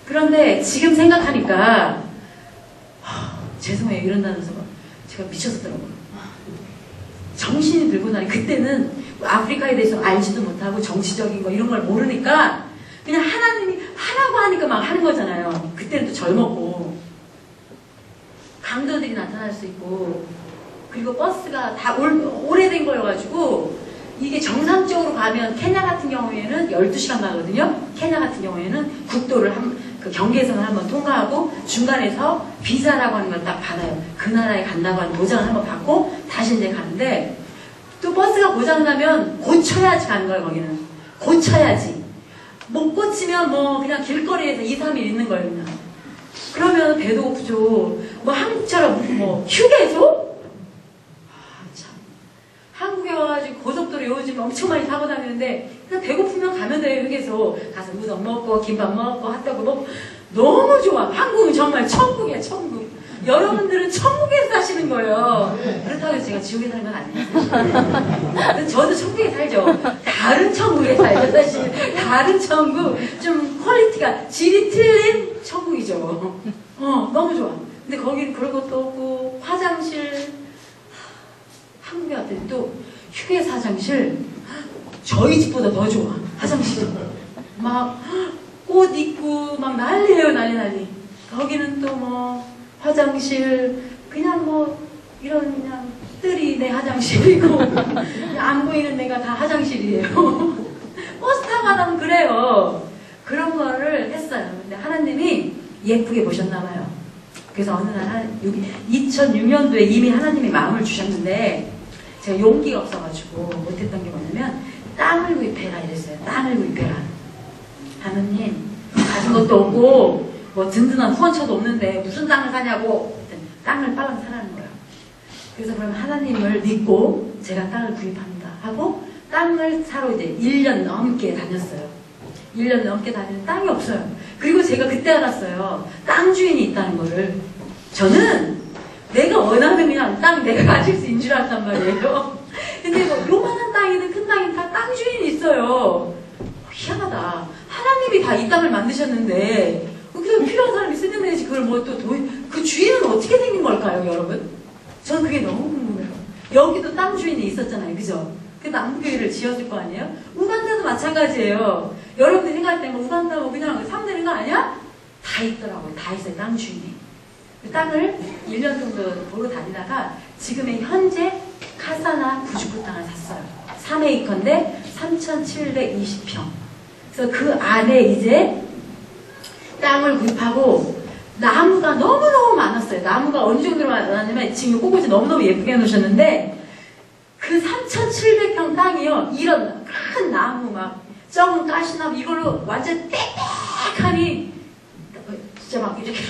그런데 지금 생각하니까 죄송해요 이런다면서 제가 미쳤었더라고요. 정신이 들고 나니 그때는 아프리카에 대해서 알지도 못하고 정치적인 거 이런 걸 모르니까 그냥 하나님이 하라고 하니까 막 하는 거잖아요. 그때는 또 젊었고 강도들이 나타날 수 있고 그리고 버스가 다 오래된 거여가지고 이게 정상적으로 가면 케냐 같은 경우에는 12시간 가거든요. 케냐 같은 경우에는 국도를 그 경계선을 한번 통과하고 중간에서 비자라고 하는 걸 딱 받아요. 그 나라에 간다고 하는 보장을 한번 받고 다시 이제 가는데 또 버스가 고장나면 고쳐야지 가는 거예요. 거기는 고쳐야지. 못 고치면 뭐 그냥 길거리에서 2, 3일 있는 거예요. 그냥. 그러면 배도 고프죠. 뭐 한국처럼 뭐 휴게소? 참. 한국에 와가지고 고속도로 요즘 엄청 많이 타고 다니는데 그냥 배고프면 가면 돼요. 휴게소 가서 우동 먹고 김밥 먹고 핫도그 먹고 너무 좋아. 한국은 정말 천국이야. 천국. 여러분들은 천국에 사시는 거예요. 그렇다고 해서 제가 지옥에 사는 건 아니에요. 저도 천국에 살죠. 다른 천국에 살죠. 사실 다른 천국 좀 퀄리티가 질이 틀린 천국이죠. 너무 좋아. 근데 거기는 그런 것도 없고 화장실 한국에 왔더니 또 휴게소 화장실 저희 집보다 더 좋아. 화장실 막 꽃 있고 막 난리예요. 난리. 거기는 또 뭐 화장실 그냥 뭐 이런 그냥 뜰이 내 화장실이고 안 보이는 데가 다 화장실이에요. 버스 타고 가면 그래요. 그런 거를 했어요. 근데 하나님이 예쁘게 보셨나 봐요. 그래서 어느 날 2006년도에 이미 하나님이 마음을 주셨는데 제가 용기가 없어가지고 못했던 게 뭐냐면 땅을 구입해라 이랬어요. 땅을 구입해라. 하느님 가진 것도 없고 뭐 든든한 후원처도 없는데 무슨 땅을 사냐고. 땅을 빨랑 사라는 거예요. 그래서 그럼 하나님을 믿고 제가 땅을 구입합니다 하고 땅을 사러 이제 1년 넘게 다녔어요. 1년 넘게 다니는 땅이 없어요. 그리고 제가 그때 알았어요. 땅 주인이 있다는 거를. 저는 내가 원하는 그냥 땅 내가 가질 수 있는 줄 알았단 말이에요. 근데 뭐 요만한 땅이든 큰 땅이든 다 땅 주인이 있어요. 희한하다. 하나님이 다 이 땅을 만드셨는데 그래서 필요한 사람이 쓰는 데지 그걸 뭐 또 그 주인은 어떻게 생긴 걸까요, 여러분? 저는 그게 너무 궁금해요. 여기도 땅 주인이 있었잖아요, 그죠? 그 남부교회를 지었을 거 아니에요? 우간다도 마찬가지예요. 여러분들이 생각할 때 뭐 우간다 뭐 그냥 사면 되는 거 아니야? 다 있더라고요. 다 있어요, 땅 주인이. 그 땅을 1년 정도 보러 다니다가 지금의 현재 카사나 부주쿠 땅을 샀어요. 3에이커인데 3,720평. 그래서 그 안에 이제 땅을 구입하고 나무가 너무너무 많았어요. 나무가 어느 정도로 많았냐면 지금 꽃꽂이 너무너무 예쁘게 해놓으셨는데 그 3,700평 땅이요. 이런 큰 나무 막 썩은 가시나무 이걸로 완전 빽빽하니 진짜 막 이렇게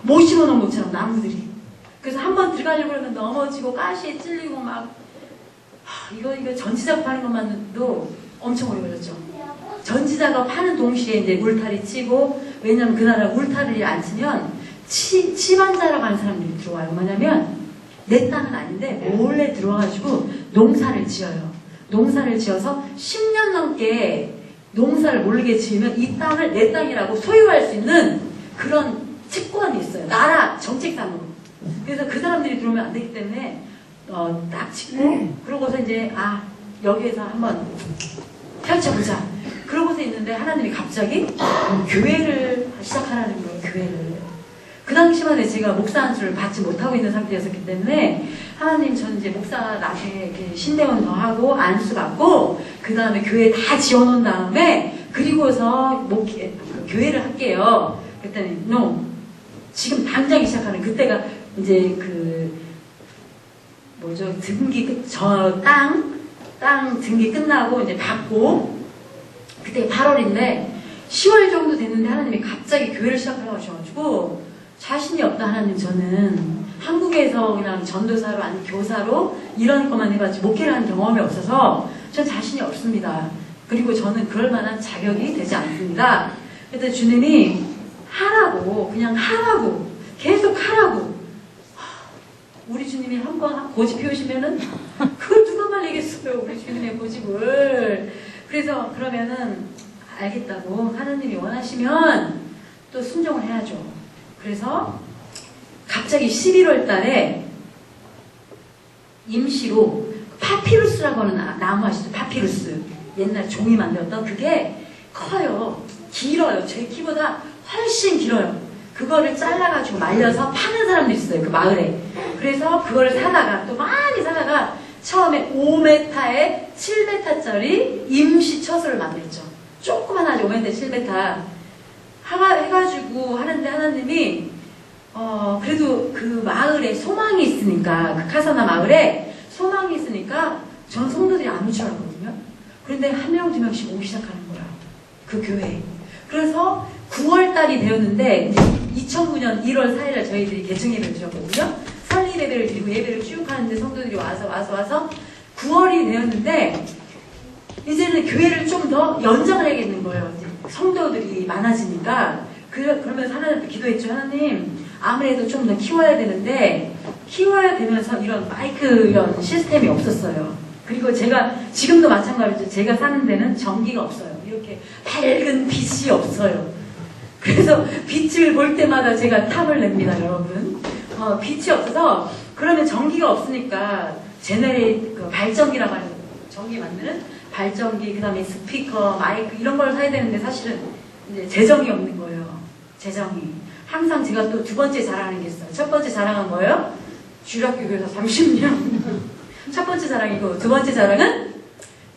못 심어놓은 것처럼 나무들이. 그래서 한번 들어가려고 그러면 넘어지고 가시에 찔리고 막 이거 전지 작업하는 것만도 엄청 오래 걸렸죠. 전지작업 하는 동시에 이제 울타리 치고, 왜냐면 그 나라 울타리를 안 치면 치반자라고 하는 사람들이 들어와요. 뭐냐면 내 땅은 아닌데 몰래 들어와가지고 농사를 지어요. 농사를 지어서 10년 넘게 농사를 모르게 지으면 이 땅을 내 땅이라고 소유할 수 있는 그런 특권이 있어요. 나라 정책상으로. 그래서 그 사람들이 들어오면 안 되기 때문에 딱 짓고 그러고서 이제 여기에서 한번 펼쳐보자. 그러고서 있는데 하나님이 갑자기 교회를 시작하라는 거예요. 교회를. 그 당시만 해도 제가 목사 안수를 받지 못하고 있는 상태였기 때문에 하나님 저는 이제 목사 나중에 이렇게 신대원 더 하고 안수 받고 그 다음에 교회 다 지어놓은 다음에 그리고서 교회를 할게요. 그랬더니 no. 지금 당장 시작하는 그때가 이제 등기 땅 등기 끝나고 이제 받고 그때 8월인데 10월 정도 됐는데 하나님이 갑자기 교회를 시작하라고 하셔가지고 자신이 없다 하나님 저는 한국에서 그냥 전도사로 아니 교사로 이런 것만 해봤지 목회를 한 경험이 없어서 전 자신이 없습니다. 그리고 저는 그럴 만한 자격이 되지 않습니다. 그때 주님이 하라고 그냥 하라고 계속 하라고 우리 주님이 한번 고집 피우시면은 그걸 누가 말리겠어요. 우리 주님의 고집을. 그래서 그러면은 알겠다고 하나님이 원하시면 또 순종을 해야죠. 그래서 갑자기 11월 달에 임시로 파피루스라고 하는 나무 아시죠? 파피루스. 옛날 종이 만들었던 그게 커요. 길어요. 제 키보다 훨씬 길어요. 그거를 잘라가지고 말려서 파는 사람도 있어요. 그 마을에. 그래서 그거를 사다가 또 많이 사다가 처음에 5m에 7m짜리 임시 처소를 만들었죠. 조그만 하죠. 5m, 7m. 해가지고 하는데 하나님이 그래도 그 마을에 소망이 있으니까 그 카사나 마을에 소망이 있으니까 전 성도들이 안 올 줄 알았거든요. 그런데 한 명, 두 명씩 오기 시작하는 거야. 그 교회에. 그래서 9월달이 되었는데 2009년 1월 4일날 저희들이 개청 예배를 드렸거든요. 설립 예배를 드리고 예배를 쭉 하는데 성도들이 와서 9월이 되었는데 이제는 교회를 좀 더 연장을 해야겠는 거예요. 성도들이 많아지니까 그러면서 하나님께 기도했죠. 하나님 아무래도 좀 더 키워야 되는데 키워야 되면서 이런 마이크 이런 시스템이 없었어요. 그리고 제가 지금도 마찬가지죠. 제가 사는 데는 전기가 없어요. 이렇게 밝은 빛이 없어요. 그래서 빛을 볼 때마다 제가 탐을 냅니다, 여러분. 빛이 없어서 그러면 전기가 없으니까 그 발전기라고 하는 전기 만드는 발전기, 그 다음에 스피커, 마이크 이런 걸 사야 되는데 사실은 이제 재정이 없는 거예요. 재정이. 항상 제가 또 두 번째 자랑하는 게 있어요. 첫 번째 자랑은 뭐예요? 주일학교에서 30년. 첫 번째 자랑이고 두 번째 자랑은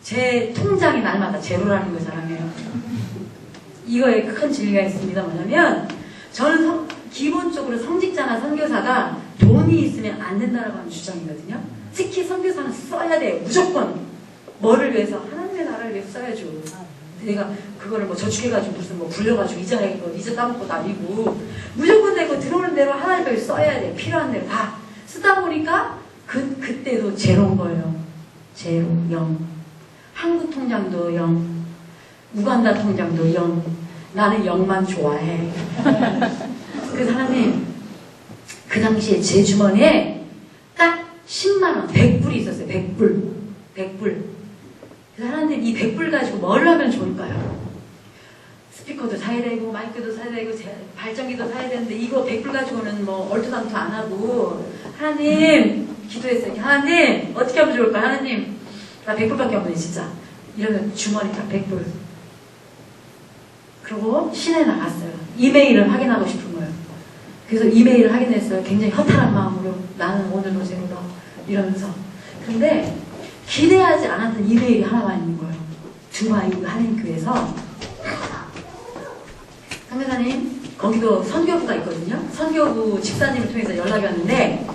제 통장이 날마다 제로라는 거 자랑해요. 이거에 큰 진리가 있습니다. 뭐냐면 저는 기본적으로 성직자나 선교사가 돈이 있으면 안 된다라고 하는 주장이거든요. 특히 선교사는 써야 돼요. 무조건. 뭐를 위해서? 하나님의 나라를 위해서 써야죠. 내가 그거를 뭐 저축해가지고 무슨 뭐 굴려가지고 이자 따먹고 다니고 무조건 내고 들어오는 대로 하나님 위해서 써야 돼. 필요한 대로 다 쓰다 보니까 그때도 제로인 거예요. 제로, 0. 한국 통장도 0. 우간다 통장도 0. 나는 0만 좋아해. 그래서 하나님 그 당시에 제 주머니에 딱 10만원 100불이 있었어요. 100불. 그래서 하나님 이 100불 가지고 뭘 하면 좋을까요? 스피커도 사야 되고 마이크도 사야 되고 발전기도 사야 되는데 이거 100불 가지고는 뭐 얼토당토 안 하고 하나님 기도했어요. 하나님 어떻게 하면 좋을까요? 하나님 나 100불밖에 없네 진짜. 이러면 주머니 딱 100불. 그리고 시내에 나갔어요. 이메일을 확인하고 싶은 거예요. 그래서 이메일을 확인했어요. 굉장히 허탈한 마음으로 나는 오늘도 제로다 이러면서. 근데 기대하지 않았던 이메일이 하나 와 있는 거예요. 두바이 한인교회에서 선교사님 거기도 선교부가 있거든요. 선교부 집사님을 통해서 연락이 왔는데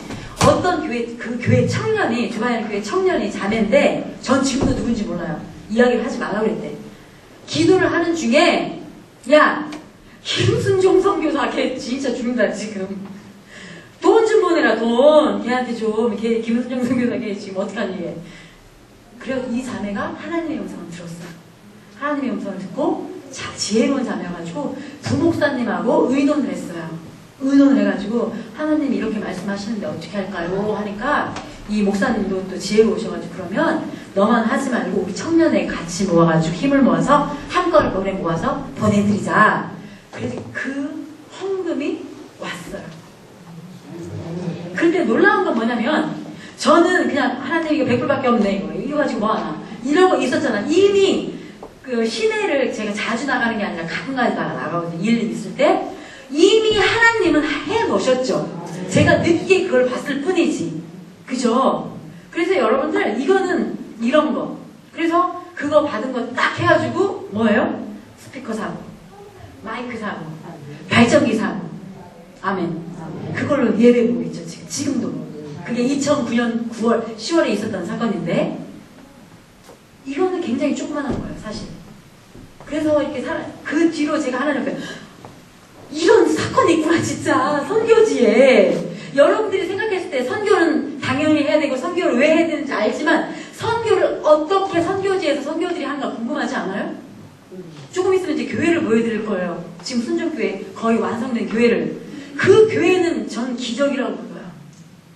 어떤 그 교회 청년이 두바이 한인교회 청년이 자매인데 전 지금도 누군지 몰라요. 이야기를 하지 말라고 그랬대. 기도를 하는 중에 야 김순종 선교사 걔 진짜 죽는다 지금. 돈 좀 보내라 돈. 걔한테 좀. 걔 김순종 선교사 걔 지금 어떡하니 얘. 그래서 이 자매가 하나님의 음성을 들었어요. 하나님의 음성을 듣고 지혜로운 자매여가지고 두 목사님하고 의논을 했어요. 의논을 해가지고 하나님이 이렇게 말씀하시는데 어떻게 할까요? 하니까 이 목사님도 또 지혜로우셔가지고 그러면 너만 하지 말고 우리 청년회 같이 모아가지고 힘을 모아서 한꺼번에 모아서 보내드리자. 그래서 그 헌금이 왔어요. 근데 놀라운 건 뭐냐면 저는 그냥 하나님 이거 100불밖에 없네 이거 가지고 뭐하나 이러고 있었잖아. 이미 그 시내를 제가 자주 나가는 게 아니라 가끔가다 나가거든요. 일 있을 때 이미 하나님은 해놓으셨죠. 제가 늦게 그걸 봤을 뿐이지. 그죠? 그래서 여러분들 이거는 이런 거. 그래서 그거 받은 거 딱 해가지고 뭐예요? 스피커 사고, 마이크 사고, 발전기 사고. 아멘. 그걸로 예배 보고 있죠. 지금도. 그게 2009년 9월, 10월에 있었던 사건인데 이거는 굉장히 조그만한 거예요, 사실. 그래서 이렇게 그 뒤로 제가 하나님 이런 사건이 있구나, 진짜. 선교지에. 여러분들이 생각했을 때 선교는 당연히 해야 되고 선교를 왜 해야 되는지 알지만 선교를 어떻게 선교지에서 선교들이 하는가 궁금하지 않아요? 조금 있으면 이제 교회를 보여드릴 거예요. 지금 순종교회 거의 완성된 교회를. 그 교회는 전 기적이라고 불러요.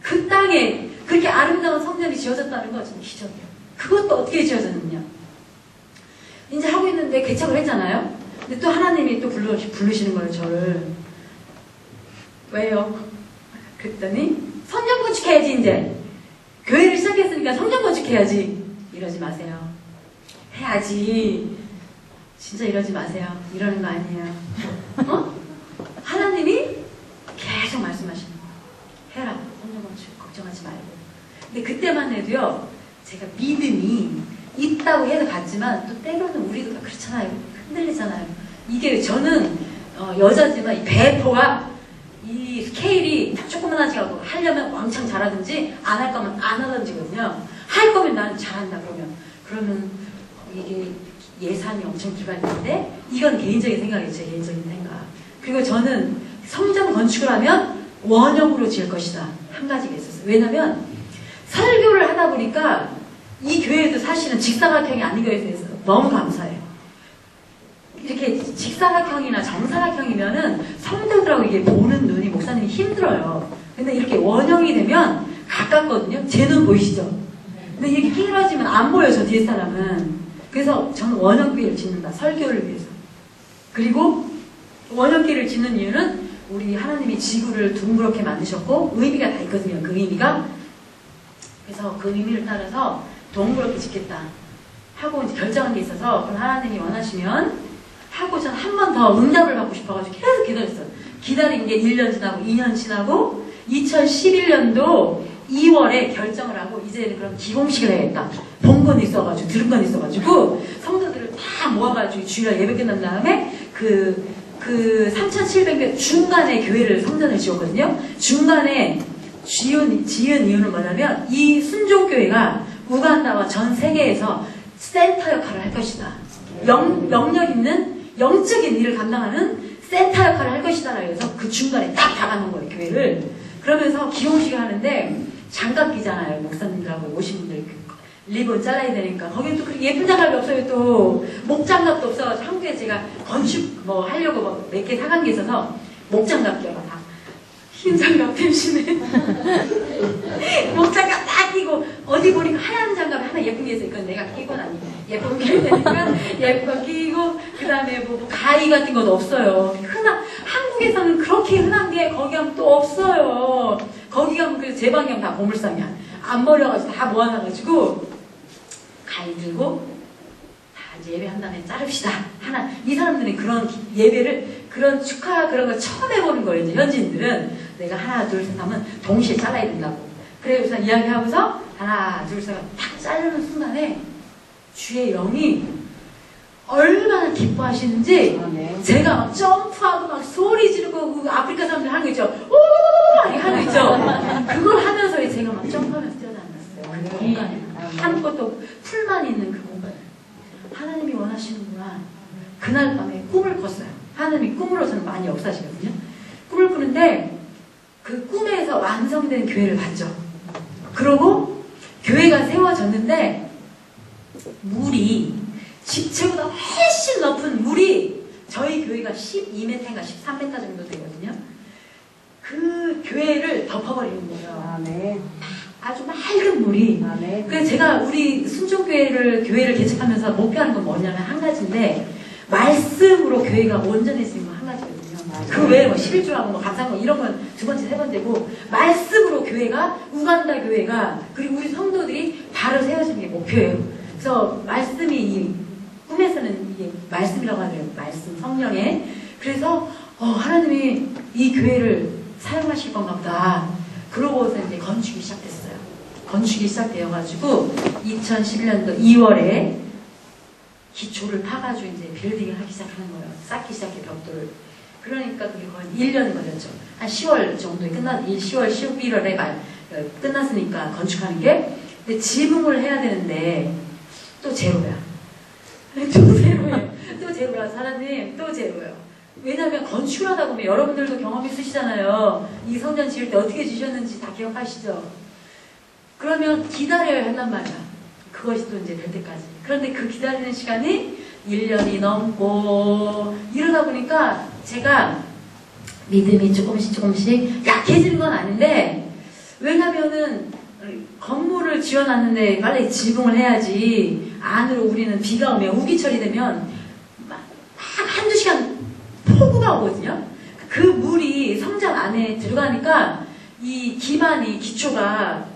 그 땅에 그렇게 아름다운 성전이 지어졌다는 거 저는 기적이에요. 그것도 어떻게 지어졌느냐. 이제 하고 있는데 개척을 했잖아요. 근데 또 하나님이 또 부르시는 거예요, 저를. 왜요? 그랬더니 성전 건축해야지. 이제 교회를 시작했으니까 성전 건축해야지. 이러지 마세요. 해야지. 진짜 이러지 마세요. 이러는 거 아니에요. 어? 하나님이 계속 말씀하시는 거예요. 해라. 성전 건축 걱정하지 말고. 근데 그때만 해도요, 제가 믿음이 있다고 해서 갔지만 또 때로는 우리도 다 그렇잖아요. 흔들리잖아요. 이게 저는 여자지만 이 배포가 이 스케일이 조그만하지 않고 하려면 왕창 잘하든지 안 할 거면 안 하든지거든요. 할 거면 나는 잘한다 그러면 이게 예산이 엄청 들어가는데 이건 개인적인 생각이에요. 제 개인적인 생각. 그리고 저는 성전 건축을 하면 원형으로 지을 것이다. 한 가지가 있었어요. 왜냐면 설교를 하다 보니까 이 교회도 사실은 직사각형이 아닌 거에 대해서 너무 감사해요. 이렇게 직사각형이나 정사각형이면은 성도들하고 이게 보는 눈이 목사님이 힘들어요. 근데 이렇게 원형이 되면 가깝거든요. 제 눈 보이시죠? 근데 이렇게 끼러지면 안 보여요, 저 뒤에 사람은. 그래서 저는 원형교회를 짓는다. 설교를 위해서. 그리고 원형교회를 짓는 이유는 우리 하나님이 지구를 둥그렇게 만드셨고 의미가 다 있거든요. 그 의미가. 그래서 그 의미를 따라서 동그랗게 짓겠다 하고 이제 결정한 게 있어서 그럼 하나님이 원하시면 하고 전 한 번 더 응답을 받고 싶어가지고 계속 기다렸어요. 기다린 게 1년 지나고 2년 지나고 2011년도 2월에 결정을 하고 이제는 그럼 기공식을 해야겠다. 본 건 있어가지고 들은 건 있어가지고 성도들을 다 모아가지고 주일날 예배 끝난 다음에 그 3,700명 중간에 교회를 성전을 지었거든요. 중간에 지은 이유는 뭐냐면 이 순종교회가 우간다와 전 세계에서 센터 역할을 할 것이다. 영역 있는 영적인 일을 감당하는 센터 역할을 할 것이다. 그래서 그 중간에 딱 박아놓은 거예요, 교회를. 그러면서 기용식을 하는데 장갑 끼잖아요. 목사님들하고 오신 분들 리본 잘라야 되니까. 거기는 또 그렇게 예쁜 장갑이 없어요. 또 목장갑도 없어가지고 한국에 제가 건축 뭐 하려고 몇 개 사간 게 있어서 목장갑 껴가 다. 흰 장갑 대신에 목장갑 딱 끼고 어디 보니까 하얀 장갑이 하나 예쁜 게 있어요. 이건 내가 끼고 나니 예쁜 게 되니까 예쁜 거 끼고 그 다음에 뭐 가위 같은 것도 없어요. 한국에서는 그렇게 흔한 게 거기 가면 또 없어요. 거기 가면 그래서 제 방향 다 보물상이야. 안 버려가지고 다 모아놔가지고 가위 들고 다 이제 예배한 다음에 자릅시다. 이 사람들이 그런 예배를 그런 축하 그런 걸 처음 해보는 거예요. 이제 현지인들은 내가 하나 둘 셋 하면 동시에 잘라야 된다고. 그래서 이야기하고서 하나 둘 셋 탁 자르는 순간에 주의 영이 얼마나 기뻐하시는지 제가 막 점프하고 막 소리 지르고 그 아프리카 사람들 하는 거 있죠. 오 이렇게 하는 거 있죠. 그걸 하면서 제가 막 점프하면서 뛰어다녔어요. 그 공간에 아무것도 풀만 있는 그 공간에 하나님이 원하시는구나. 그날 밤에 꿈을 꿨어요. 하나님이 꿈으로 저는 많이 역사하시거든요. 꿈을 꾸는데 그 꿈에서 완성된 교회를 봤죠. 그러고 교회가 세워졌는데 물이 집채보다 훨씬 높은 물이 저희 교회가 12m인가 13m 정도 되거든요. 그 교회를 덮어버리는 거예요. 아, 네. 아주 맑은 물이. 아, 네. 그래서 제가 우리 순종교회를 개척하면서 목표하는 건 뭐냐면 한 가지인데, 말씀으로 교회가 온전해지는 건 한 가지거든요. 그 외에 뭐 11조하고 뭐 감사하고 이런 건 두 번째, 세 번째고, 말씀으로 교회가, 우간다 교회가, 그리고 우리 성도들이 바로 세워지는 게 목표예요. 그래서 말씀이 이 꿈에서는 이게 말씀이라고 하더라고요. 말씀, 성령에. 그래서 하나님이 이 교회를 사용하실 건가 보다. 그러고서 이제 건축이 시작됐어요. 건축이 시작되어가지고 2011년도 2월에 기초를 파가지고 이제 빌딩을 하기 시작하는 거예요. 쌓기 시작해 벽돌을. 그러니까 그게 거의 1년이 걸렸죠. 한 10월 정도에 10월, 11월에 끝났으니까 건축하는 게. 근데 지붕을 해야 되는데 또 제로야. 또 제로예요. 또 제로야. 사장님 또 제로예요. 왜냐하면 건축을 하다 보면 여러분들도 경험 있으시잖아요. 이 성전 지을 때 어떻게 지셨는지 다 기억하시죠? 그러면 기다려야 한단 말이야. 그것이 또 이제 될 때까지. 그런데 그 기다리는 시간이 1년이 넘고 이러다 보니까 제가 믿음이 조금씩 약해지는 건 아닌데, 왜냐면은 건물을 지어놨는데 빨리 지붕을 해야지. 안으로 우리는 비가 오면 우기철이 되면 막 한두 시간 폭우가 오거든요. 그 물이 성전 안에 들어가니까 이 기반이, 기초가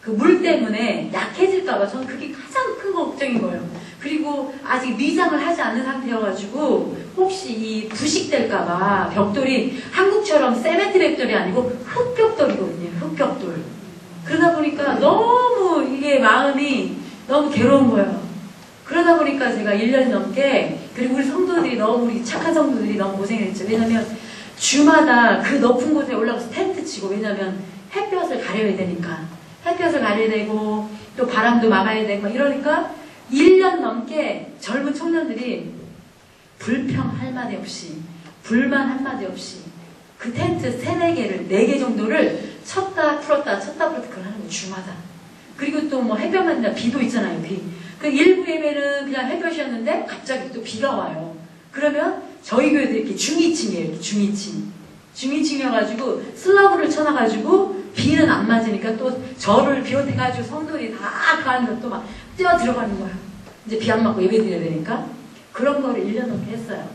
그 물 때문에 약해질까봐 저는 그게 가장 큰 걱정인 거예요. 그리고 아직 미장을 하지 않은 상태여가지고 혹시 이 부식될까봐, 벽돌이 한국처럼 세멘트 벽돌이 아니고 흙벽돌이거든요. 흙벽돌. 그러다 보니까 너무 이게 마음이 너무 괴로운 거예요. 그러다 보니까 제가 1년이 넘게, 그리고 우리 성도들이 너무, 우리 착한 성도들이 너무 고생했죠. 왜냐면 주마다 그 높은 곳에 올라가서 텐트 치고, 왜냐면 햇볕을 가려야 되니까. 햇볕을 가려야 되고 또 바람도 막아야 되고 이러니까 1년 넘게 젊은 청년들이 불평 한마디 없이, 불만 한마디 없이 그 텐트 3, 4개를, 4개 정도를 쳤다 풀었다 쳤다 풀었다 그걸 하는 거예요. 주마다. 그리고 또 뭐 햇볕만 아니라 비도 있잖아요. 비. 그 일부 예배는 그냥 햇볕이었는데 갑자기 또 비가 와요. 그러면 저희 교회도 이렇게 중위층이에요. 이렇게 중위층이어가지고 슬러브를 쳐놔가지고 비는 안 맞으니까 또 저를 비롯해가지고 성도들이 다 가는데 또 막 뛰어 들어가는 거야. 이제 비 안 맞고 예배 드려야 되니까. 그런 거를 1년 넘게 했어요.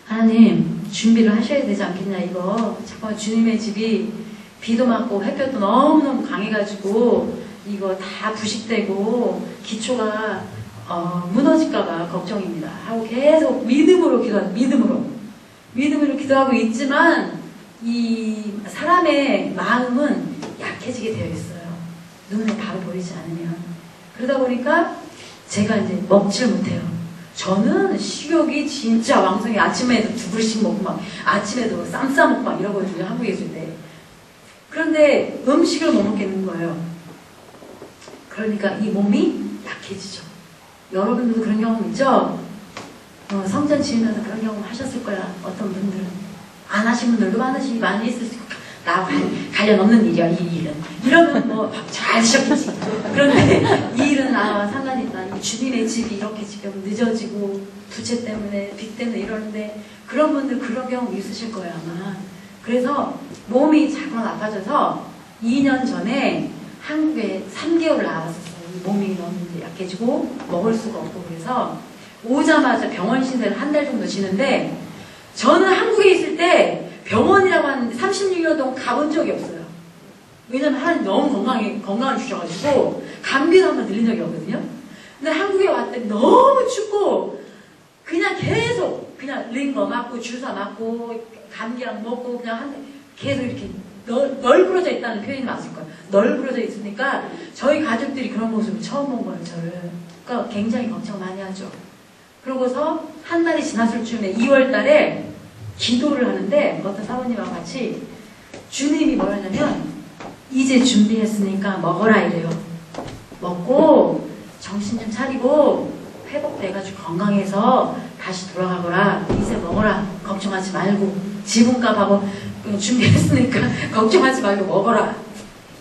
하나님, 준비를 하셔야 되지 않겠냐, 이거. 잠깐만, 주님의 집이 비도 맞고 햇볕도 너무너무 강해가지고 이거 다 부식되고 기초가 무너질까봐 걱정입니다. 하고 계속 믿음으로 기도하고 있지만 이 사람의 마음은 약해지게 되어 있어요. 눈에 바로 보이지 않으면. 그러다 보니까 제가 이제 먹지를 못해요. 저는 식욕이 진짜 왕성해. 아침에도 2그릇씩 먹고 막 아침에도 쌈 싸먹고 막 이러거든요. 한국에 있을 때. 그런데 음식을 못 먹겠는 거예요. 그러니까 이 몸이 약해지죠. 여러분들도 그런 경험 있죠? 성전 지으면서 그런 경험 하셨을 거야. 어떤 분들은. 안 하신 분들도 많이 있을 수 있고, 나와 관련 없는 일이야, 이 일은. 이러면 뭐 잘 하셨겠지. 그런데 이 일은 나와 상관이 있다. 주님의 집이 이렇게 지금 늦어지고 부채 때문에 빚 때문에 이러는데, 그런 분들 그런 경험 있으실 거예요, 아마. 그래서 몸이 자꾸 아파져서 2년 전에 한국에 3개월 나왔었어요. 몸이 너무 약해지고 먹을 수가 없고. 그래서 오자마자 병원 신세를 한 달 정도 지는데, 저는 한국에 있을 때 병원이라고 한 36년 동안 가본 적이 없어요. 왜냐면 하나님 너무 건강을 주셔가지고 감기도 한번 들린 적이 없거든요. 근데 한국에 왔더니 너무 춥고 그냥 계속 그냥 링거 맞고 주사 맞고 감기약 먹고 그냥 계속 이렇게 널브러져 있다는 표현이 맞을 거예요. 널브러져 있으니까 저희 가족들이 그런 모습을 처음 본 거예요, 저를. 그러니까 굉장히 걱정 많이 하죠. 그러고서 한 달이 지났을 즈음에 2월 달에 기도를 하는데 어떤 사모님하고 같이 주님이 뭐라 하냐면 이제 준비했으니까 먹어라 이래요. 먹고 정신 좀 차리고 회복돼가지고 건강해서 다시 돌아가거라. 이제 먹어라. 걱정하지 말고 지분값하고 준비했으니까 걱정하지 말고 먹어라.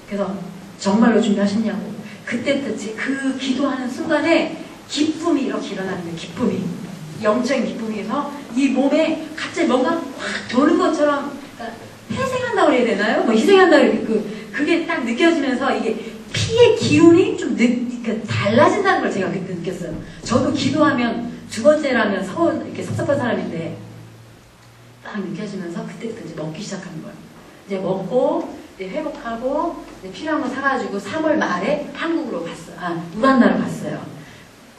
그래서 정말로 준비하셨냐고. 그때부터 그 기도하는 순간에 기쁨이 이렇게 일어나는 거예요. 기쁨이. 영적인 기쁨에서 이 몸에 갑자기 뭔가 확 도는 것처럼, 그러니까 회생한다고 해야 되나요? 뭐 희생한다고 해야 되나? 그게 딱 느껴지면서 이게 피의 기운이 좀 그러니까 달라진다는 걸 제가 그때 느꼈어요. 저도 기도하면 두 번째라면 이렇게 섭섭한 사람인데 딱 느껴지면서 그때부터 이제 먹기 시작하는 거예요. 이제 먹고 이제 회복하고 이제 필요한 거 사가지고 3월 말에 한국으로 갔어요. 우간다로 갔어요.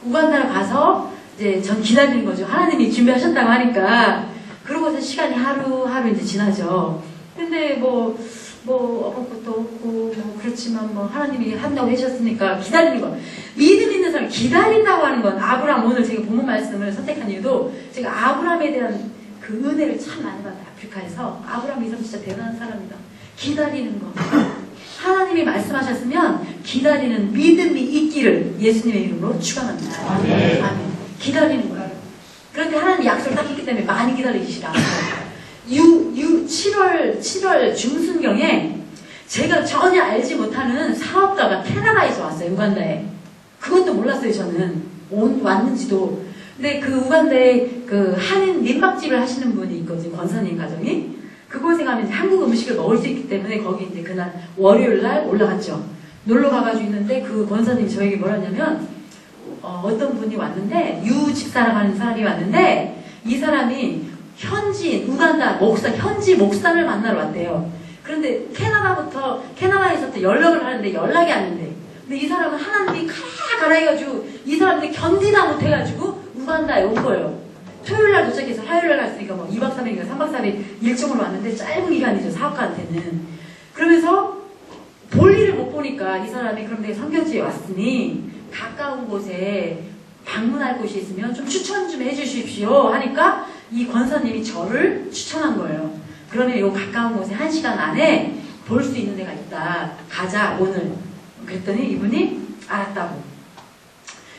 우간다로 가서 이제 전 기다리는 거죠. 하나님이 준비하셨다고 하니까. 그러고서 시간이 하루하루 이제 지나죠. 근데 뭐 어떤 것도 없고 뭐 그렇지만 뭐 하나님이 한다고 하셨으니까 기다리는 거. 믿음 있는 사람 기다린다고 하는 건 아브라함, 오늘 제가 본문 말씀을 선택한 이유도 제가 아브라함에 대한 그 은혜를 참 많이 받아요. 아프리카에서 아브라함 이 사람 진짜 대단한 사람이다. 기다리는 거. 하나님이 말씀하셨으면 기다리는 믿음이 있기를 예수님의 이름으로 축원합니다. 아멘. 아멘. 기다리는 거예요. 그런데 하나님 약속을 딱 했기 때문에 많이 기다리시라. 7월 중순경에 제가 전혀 알지 못하는 사업가가 캐나다에서 왔어요. 우간다에. 그것도 몰랐어요. 저는 왔는지도. 근데 그 우간다에 그 한인 민박집을 하시는 분이 있거든요. 권사님 가정이. 그곳에 가면 한국 음식을 먹을 수 있기 때문에 거기 이제 그날 월요일 날 올라갔죠. 놀러 가가지고 있는데 그 권사님이 저에게 뭐라 하냐면 어떤 분이 왔는데 유 집사라고 하는 사람이 왔는데 이 사람이 우간다 현지 목사를 만나러 왔대요. 그런데 캐나다에서부터 연락을 하는데 연락이 안 된대. 근데 이 사람은 하나님이 가라 해가지고 이 사람들이 견디다 못해가지고 우간다에 온 거예요. 토요일날 도착해서 화요일날 갔으니까 뭐 2박 3일인가 3박 4일 일정으로 왔는데 짧은 기간이죠. 사업가한테는. 그러면서 볼일을 못 보니까 이 사람이 그럼 내가 선교지에 왔으니 가까운 곳에 방문할 곳이 있으면 좀 추천 좀 해주십시오 하니까 이 권사님이 저를 추천한 거예요. 그러면 요 가까운 곳에 1시간 안에 볼 수 있는 데가 있다. 가자 오늘. 그랬더니 이분이 알았다고.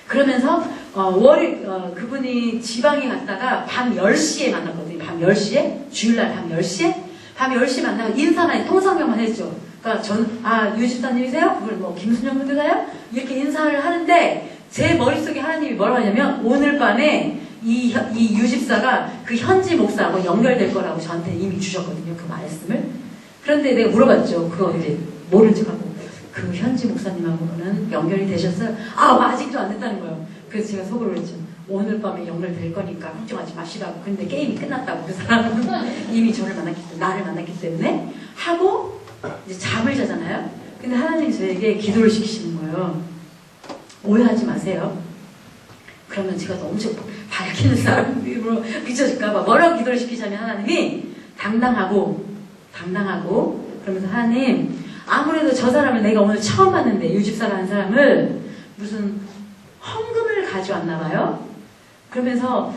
그러면서 그분이 지방에 갔다가 밤 10시에 만났거든요. 밤 10시에? 주일날 밤 10시에? 밤 10시에 만나고 인사만 통성명만 했죠. 그러니까 유 집사님이세요? 그걸 뭐 김순영 선교사요? 이렇게 인사를 하는데 제 머릿속에 하나님이 뭐라고 하냐면 오늘 밤에 이 유집사가 그 현지 목사하고 연결될 거라고 저한테 이미 주셨거든요. 그 말씀을. 그런데 내가 물어봤죠. 그거 이제 모른 척하고 그 현지 목사님하고는 연결이 되셨어요? 아직도 안 됐다는 거예요. 그래서 제가 속으로 그랬죠. 오늘 밤에 연결될 거니까 걱정하지 마시라고. 근데 게임이 끝났다고. 그 사람은 이미 나를 만났기 때문에 하고 이제 잠을 자잖아요. 근데 하나님이 저에게 기도를 시키시는 거예요. 오해하지 마세요. 그러면 제가 엄청 밝히는 사람으로 비춰질까봐 뭐라고 기도를 시키자면 하나님이 당당하고 그러면서 하나님 아무래도 저 사람을 내가 오늘 처음 봤는데 유집사라는 사람을 무슨 헌금을 가져왔나 봐요. 그러면서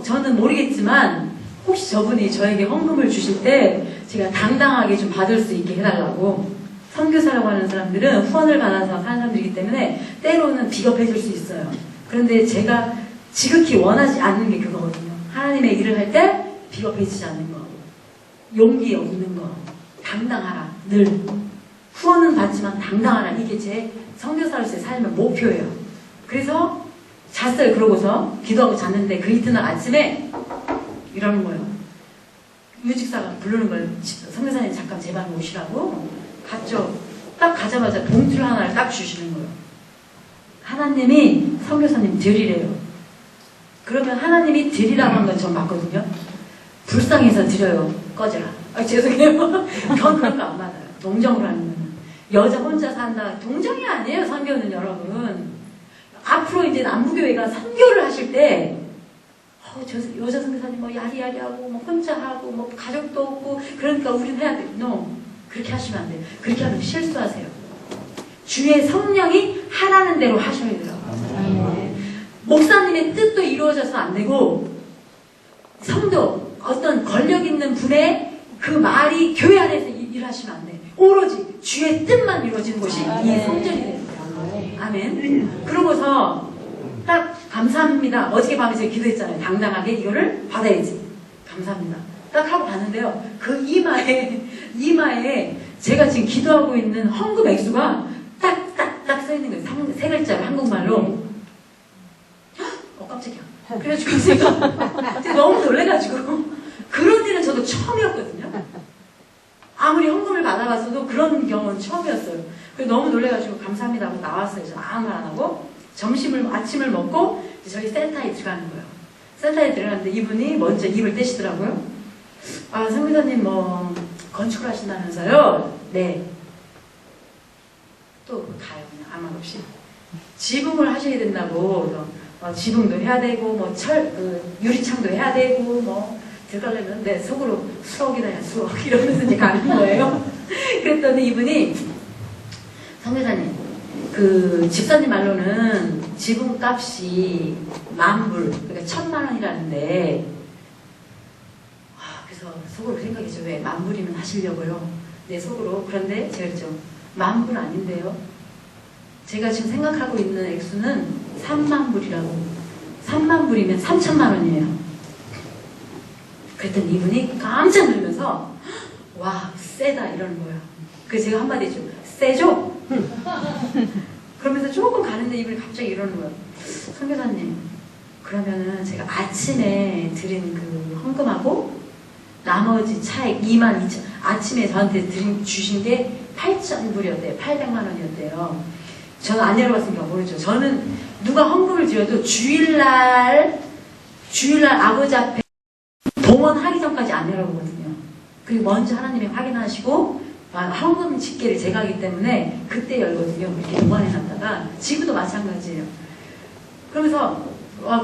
저는 모르겠지만 혹시 저분이 저에게 헌금을 주실 때 제가 당당하게 좀 받을 수 있게 해달라고. 선교사라고 하는 사람들은 후원을 받아서 사는 사람들이기 때문에 때로는 비겁해질 수 있어요. 그런데 제가 지극히 원하지 않는 게 그거거든요. 하나님의 일을 할 때 비겁해지지 않는 거, 용기 없는 거, 당당하라. 늘 후원은 받지만 당당하라. 이게 제 선교사로서의 삶의 목표예요. 그래서 잤어요. 그러고서 기도하고 잤는데 그 이튿날 아침에 이러는 거예요. 유직사가 부르는 걸 선교사님 잠깐 제 방에 오시라고 갔죠. 딱 가자마자 봉투를 하나를 딱 주시는 거예요. 하나님이 선교사님 드리래요. 그러면 하나님이 드리라고 한 건 전 맞거든요. 불쌍해서 드려요. 꺼져라. 죄송해요. 전 그런 거 안 받아요. 동정으로 하는 거는. 여자 혼자 산다. 동정이 아니에요. 선교는 여러분. 앞으로 이제 남부교회가 선교를 하실 때 저 여자 선교사님 뭐 야리야리하고 뭐 혼자 하고 뭐 가족도 없고 그러니까 우리는 해야 돼. No. 그렇게 하시면 안 돼요. 그렇게 하면 실수하세요. 주의 성령이 하라는 대로 하셔야 돼요. 목사님의 뜻도 이루어져서 안 되고 성도 어떤 권력 있는 분의 그 말이 교회 안에서 일하시면 안 돼. 오로지 주의 뜻만 이루어지는 것이 이 성전이 됩니다. 아멘. 그러고서 딱 감사합니다. 어저께 밤에 제가 기도했잖아요. 당당하게 이거를 받아야지. 감사합니다. 딱 하고 봤는데요. 그 이마에 제가 지금 기도하고 있는 헌금 액수가 딱 써 있는 거예요. 세 글자로 한국말로. 깜짝이야. 그래가지고 제가 너무 놀래가지고 그런 일은 저도 처음이었거든요. 아무리 헌금을 받아봤어도 그런 경우는 처음이었어요. 그래서 너무 놀래가지고 감사합니다 하고 나왔어요. 저 아무 말 안 하고 아침을 먹고 저희 센터에 들어가는 거예요. 센터에 들어갔는데 이분이 먼저 입을 떼시더라고요. 아, 성교사님 뭐 건축을 하신다면서요? 네. 또 가요. 그냥 아무 말 없이. 지붕을 하셔야 된다고. 지붕도 해야 되고 뭐 유리창도 해야 되고 뭐 들어가려면 내 속으로 수억이다 수억 이러면서 이제 가는 거예요. 그랬더니 이분이 성교사님 그 집사님 말로는 지붕값이 10,000불 그러니까 1,000,000원이라는데 그래서 속으로 생각했죠. 왜 10,000불이면 하시려고요? 내 속으로. 그런데 제가 그랬죠. 10,000불 아닌데요. 제가 지금 생각하고 있는 액수는 30,000불이라고. 30,000불이면 3,000,000원이에요. 그랬더니 이분이 깜짝 놀면서 와 세다 이러는 거예요. 그래서 제가 한마디 했죠. 세죠? 그러면서 조금 가는데 이분이 갑자기 이러는 거예요. 선교사님 그러면은 제가 아침에 드린 그 헌금하고 나머지 차액 22,000 아침에 저한테 주신 게 8,000불이었대요. 800만원이었대요. 저는 안 열어봤으니까 모르죠. 저는 누가 헌금을 드려도 주일날 아버지 앞에 봉헌하기 전까지 안 열어보거든요. 그리고 먼저 하나님이 확인하시고 헌금 집계를 제가 하기 때문에 그때 열거든요. 이렇게 보관해놨다가 지금도 마찬가지예요. 그러면서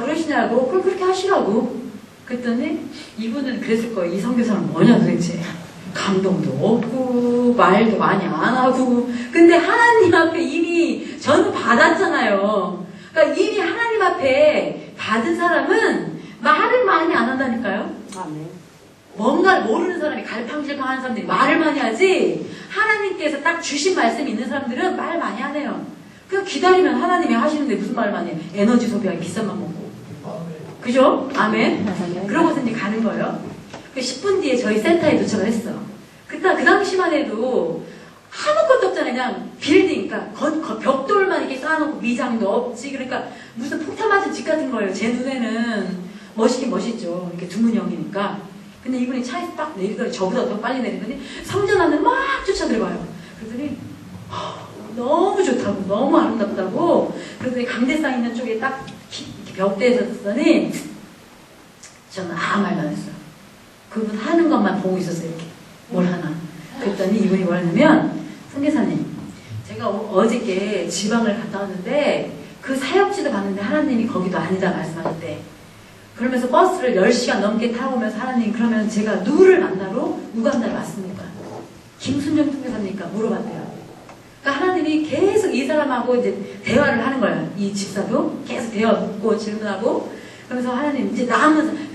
그러시냐고 그렇게 하시라고. 그랬더니 이분은 그랬을 거예요. 이 선교사는 뭐냐 도대체. 감동도 없고 말도 많이 안 하고 근데 하나님 앞에 이미 저는 받았잖아요. 그러니까 이미 하나님 앞에 받은 사람은 말을 많이 안 한다니까요. 뭔가를 모르는 사람이 갈팡질팡하는 사람들이 말을 많이 하지 하나님께서 딱 주신 말씀이 있는 사람들은 말 많이 하네요. 그냥 기다리면 하나님이 하시는데 무슨 말 많이 해. 에너지 소비하기 비싼 맘 먹고. 그죠? 아멘. 그러고서 이제 가는 거예요. 10분 뒤에 저희 센터에 도착을 했어. 그 당시만 해도 아무것도 없잖아요. 그냥 빌딩, 그러니까 벽돌만 이렇게 쌓아놓고 미장도 없지. 그러니까 무슨 폭탄 맞은 집 같은 거예요. 제 눈에는 멋있긴 멋있죠. 이렇게 두문형이니까. 근데 이분이 차에서 딱 내리더니 저보다 더 빨리 내리더니 성전 안을 막 쫓아들어가요. 그랬더니 너무 좋다고, 너무 아름답다고. 그랬더니 강대상 있는 쪽에 딱 벽대에 섰더니 저는 아무 말도 안 했어요. 그분 하는 것만 보고 있었어요. 이렇게 뭘 하나. 그랬더니 이분이 뭘 하냐면 선교사님 제가 어저께 지방을 갔다 왔는데 그 사역지도 봤는데 하나님이 거기도 아니다 말씀하셨대. 그러면서 버스를 10시간 넘게 타고 오면서 하나님 그러면 제가 누구를 만나러 우간다를 왔습니까? 김순정 선교사님이니까 물어봤대요. 그러니까 하나님이 계속 이 사람하고 이제 대화를 하는 거예요. 이 집사도 계속 대화 묻고 질문하고 그러면서 하나님 이제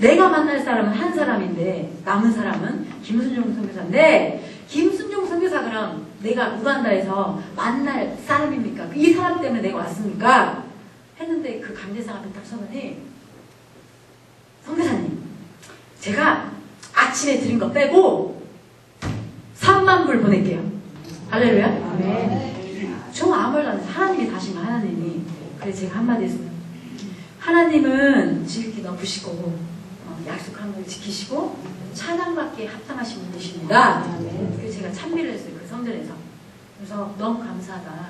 내가 만날 사람은 한 사람인데 남은 사람은 김순종 선교사인데 김순종 선교사 그럼 내가 우간다에서 만날 사람입니까? 이 사람 때문에 내가 왔습니까? 했는데 그 강대상 앞에 딱 서더니 선교사님 제가 아침에 드린 거 빼고 30,000불 보낼게요. 할렐루야? 네. 저 아무 말도 안 했어요. 하나님이 다신 거 하나님이. 그래서 제가 한마디 했어요. 하나님은 지극히 높으시고 약속한 걸 지키시고 찬양받기에 합당하신 분이십니다. 그래서 제가 찬미를 했어요. 그 성전에서. 그래서 너무 감사하다.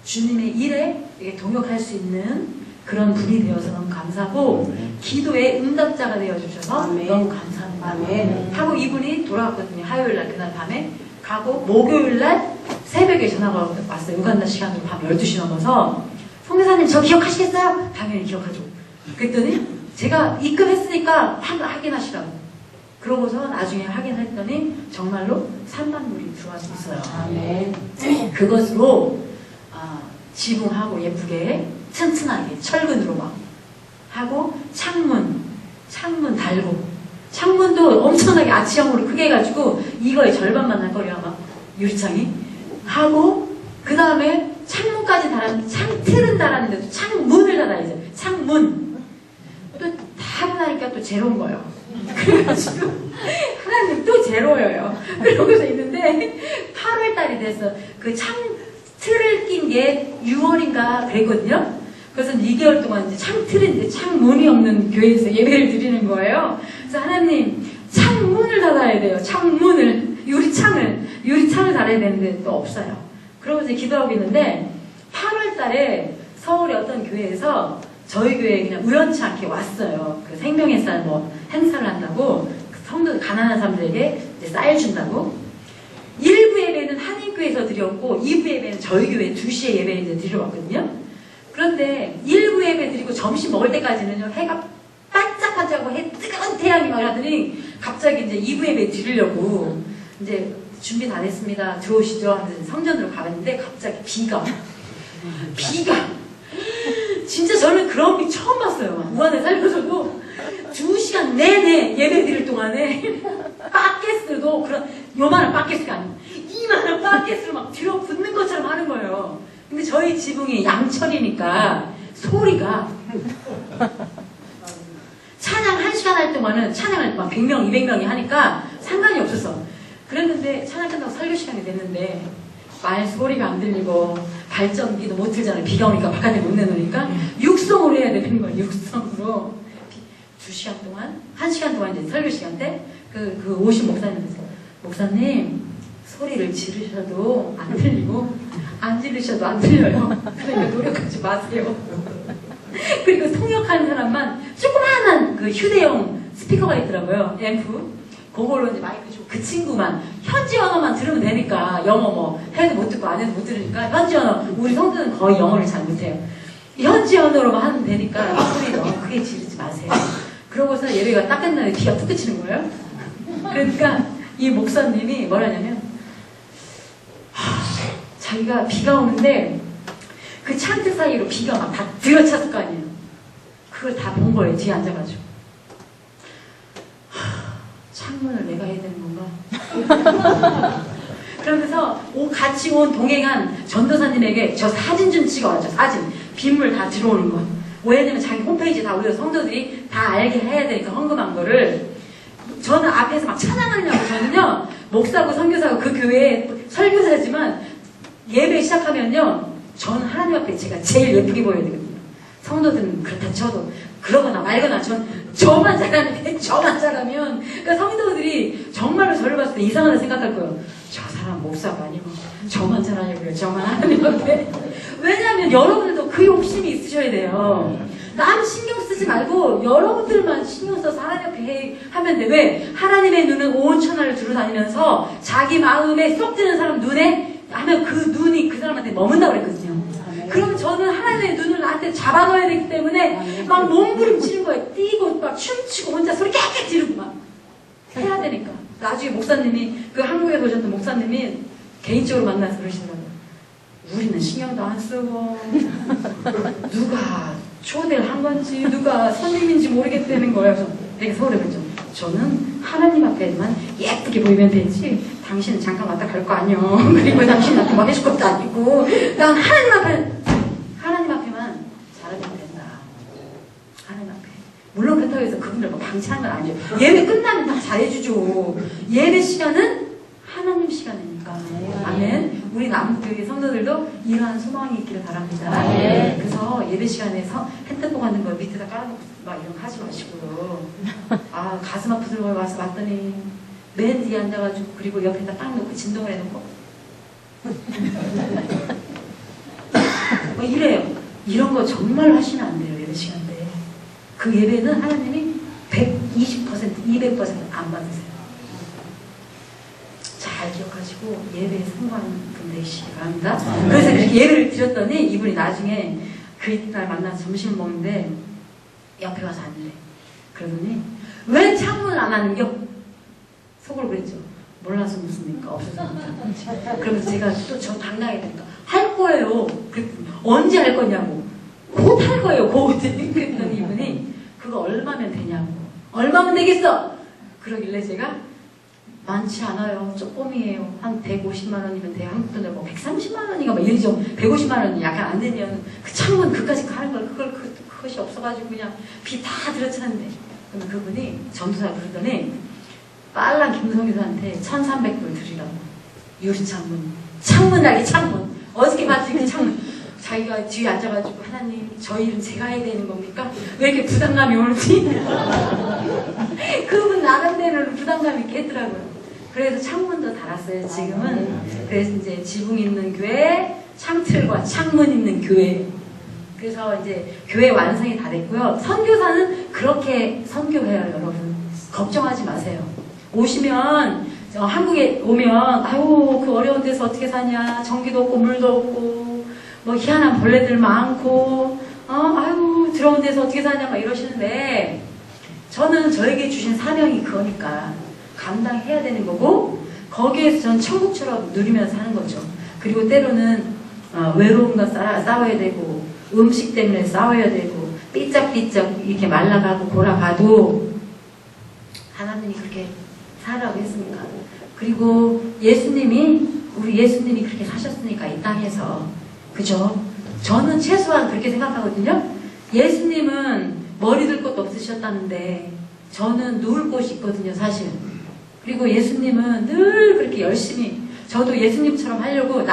주님의 일에 동역할 수 있는 그런 분이 되어서 너무 감사하고 기도의 응답자가 되어주셔서 너무 감사합니다. 하고 이분이 돌아왔거든요. 화요일날 그날 밤에 가고 목요일날 새벽에 전화가 왔어요. 우간다 시간으로 밤 12시 넘어서 성교사님 저 기억하시겠어요? 당연히 기억하죠. 그랬더니 제가 입금했으니까 확인하시라고. 그러고서 나중에 확인했더니 정말로 30,000불이 들어왔어요. 그것으로 지붕하고 예쁘게 튼튼하게 철근으로 막 하고 창문 달고 창문도 엄청나게 아치형으로 크게 해가지고 이거의 절반만 날 거예요 아마 유리창이 하고 그 다음에 창문까지 달았는데 창틀은 달았는데도 창문을 닫아야죠. 창문 또 다 하고 나니까 또 제로인 거예요. 그래가지고 하나님 또 제로예요. 그러고서 있는데 8월달이 돼서 그 창틀을 낀 게 6월인가 그랬거든요. 그래서 2개월 동안 이제 창틀인데 창문이 없는 교회에서 예배를 드리는 거예요. 그래서 하나님, 창문을 닫아야 돼요. 창문을, 유리창을 달아야 되는데 또 없어요. 그러고 이제 기도하고 있는데 8월 달에 서울의 어떤 교회에서 저희 교회에 그냥 우연치 않게 왔어요. 그 생명의 쌀 행사를 한다고, 그 성도 가난한 사람들에게 이제 쌀 준다고. 1부 예배는 한인교회에서 드렸고 2부 예배는 저희 교회 2시에 예배 이제 드리러 왔거든요. 그런데 1부 예배 드리고 점심 먹을 때까지는요, 해가 반짝반짝하고 뜨거운 태양이 막 하더니 갑자기 이제 2부 예배 드리려고 이제 준비 다 됐습니다. 들어오시죠. 하면서 성전으로 가봤는데 갑자기 비가 진짜 저는 그런 비 처음 봤어요. 우한에 살면서도 2시간 내내 예배 드릴 동안에 바켓스도 그런 요만한 바켓스가 아니고 이만한 바켓스로 막 들어붙는 것처럼 하는 거예요. 근데 저희 지붕이 양철이니까 소리가 찬양 1시간 할 동안은 찬양을 막 100명, 200명이 하니까 상관이 없었어. 그랬는데 찬양 끝나고 설교 시간이 됐는데 말 소리가 안 들리고 발전기도 못 틀잖아요. 비가 오니까 바깥에 못 내놓으니까 육성으로 해야 되는 거예요. 육성으로 2시간 동안, 1시간 동안 이제 설교 시간 때 그 오신 목사님 소리를 지르셔도 안 들리고 안 지르셔도 안 들려요. 그러니까 노력하지 마세요. 그리고 통역하는 사람만 조그마한 그 휴대용 스피커가 있더라고요. 앰프. 그걸로 이제 마이크 주고 그 친구만 현지 언어만 들으면 되니까 영어 해도 못 듣고 안 해도 못 들으니까 현지 언어, 우리 성도는 거의 영어를 잘 못해요. 현지 언어로만 하면 되니까 소리 너무 크게 지르지 마세요. 그러고서 예배가 딱 끝나면 비가 툭 그치는 거예요. 그러니까 이 목사님이 뭐라냐면 자기가 비가 오는데 그 창틀 사이로 비가 막 다 들어찼을 거 아니에요. 그걸 다 본 거예요. 뒤에 앉아가지고. 창문을 내가 해야 되는 건가? 그러면서 같이 동행한 전도사님에게 저 사진 좀 찍어와줘. 사진. 빗물 다 들어오는 거. 왜냐면 자기 홈페이지에 다 올려 성도들이 다 알게 해야 되니까 헌금한 거를. 저는 앞에서 막 찬양하느냐고. 저는요, 목사고 선교사고 그 교회에 설교사지만 예배 시작하면요, 저는 하나님 앞에 제가 제일 예쁘게 보여야 되거든요. 성도들은 그렇다 쳐도 그러거나 말거나 저만 잘하면 그러니까 성도들이 정말로 저를 봤을 때 이상하다 생각할 거예요. 저 사람 목사가 아니고 저만 잘하냐고요. 저만 하나님 앞에. 왜냐하면 여러분들도 그 욕심이 있으셔야 돼요. 남 신경 쓰지 말고 여러분들만 신경 써서 하나님 앞에 하면 돼. 왜? 하나님의 눈은 온 천하를 두루 다니면서 자기 마음에 쏙 드는 사람 눈에 하면 그 눈이 그 사람한테 머문다고 그랬거든요. 그럼 저는 하나님의 눈을 나한테 잡아넣어야 되기 때문에 막 몸부림치는 거예요. 뛰고 막 춤추고 혼자 소리 깨끗 지르고 막 해야 되니까. 나중에 목사님이 그 한국에 오셨던 목사님이 개인적으로 만나서 그러시더라고요. 우리는 신경도 안 쓰고 누가 초대를 한 건지 누가 손님인지 모르겠다는 거예요. 그래서 되게 서운했죠. 저는 하나님 앞에만 예쁘게 보이면 되지 당신은 잠깐 왔다 갈 거 아니요. 그리고 당신한테 뭐 해줄 것도 아니고 난 하나님 앞에만 잘하면 된다. 하나님 앞에. 물론 그렇다고 해서 그분들 뭐 방치하는 건 아니죠. 예배 끝나면 다 잘해주죠. 예배 시간은 하나님 시간이니까. 아멘. 우리 남교회 성도들도 이러한 소망이 있기를 바랍니다. 그래서 예배 시간에서 핸드폰 같은 거 밑에다 깔아놓고 막 이런 거 하지 마시고요. 아, 가슴 아프들 와서 왔더니 맨 뒤에 앉아가지고 그리고 옆에다 딱 놓고 진동을 해놓고 이래요. 이런 거 정말 하시면 안 돼요. 예배 시간 때. 그 예배는 하나님이 120%, 200% 안 받으세요. 잘 기억하시고 예배에 성공하는 분 되시기 바랍니다. 그래서 그렇게 예배를 드렸더니 이분이 나중에 그 이튿날 만나서 점심을 먹는데 옆에 와서 앉으래. 그러더니 왜 창문을 안 하는겨? 속으로 그랬죠. 몰라서 묻습니까? 없어서 묻다. 그러면서 제가 또 저 당당하게 되니까 할 거예요. 그랬더니 언제 할 거냐고. 곧 할 거예요. 곧. 그랬더니 이분이 그거 얼마면 되냐고. 얼마면 되겠어? 그러길래 제가 많지 않아요. 조금이에요. 한 150만 원이면 돼요. 한국 돈으로 뭐 130만 원인가 막 이러죠. 150만 원이 약간 안 되면 그 창문 그까지 하는 걸 그것이 없어가지고 그냥 비 다 들어차는데. 그러면 그분이 점수가 그러더니 빨랑 김성규한테 1,300불 드리라고. 유리창문. 창문 날개 창문. 어저께 봤지 그 창문. 자기가 뒤에 앉아가지고 하나님 저 일은 제가 해야 되는 겁니까? 왜 이렇게 부담감이 오는지 그분 나름대로 부담감이 있게 했더라고요. 그래서 창문도 달았어요. 지금은. 그래서 이제 지붕 있는 교회, 창틀과 창문 있는 교회. 그래서 이제 교회 완성이 다 됐고요. 선교사는 그렇게 선교해요, 여러분. 걱정하지 마세요. 오시면 한국에 오면 아유 그 어려운 데서 어떻게 사냐, 전기도 없고 물도 없고 뭐 희한한 벌레들 많고 아유 더러운 데서 어떻게 사냐 막 이러시는데, 저는 저에게 주신 사명이 그거니까 감당해야 되는 거고, 거기에서 전 천국처럼 누리면서 사는 거죠. 그리고 때로는 외로움과 싸워야 되고, 음식 때문에 싸워야 되고, 삐쩍삐쩍 이렇게 말라가고 골아가도 하나님이 그렇게 살라고 했습니다. 그리고 우리 예수님이 그렇게 사셨으니까 이 땅에서, 그죠? 저는 최소한 그렇게 생각하거든요. 예수님은 머리 들 곳도 없으셨다는데 저는 누울 곳이 있거든요, 사실. 그리고 예수님은 늘 그렇게 열심히, 저도 예수님처럼 하려고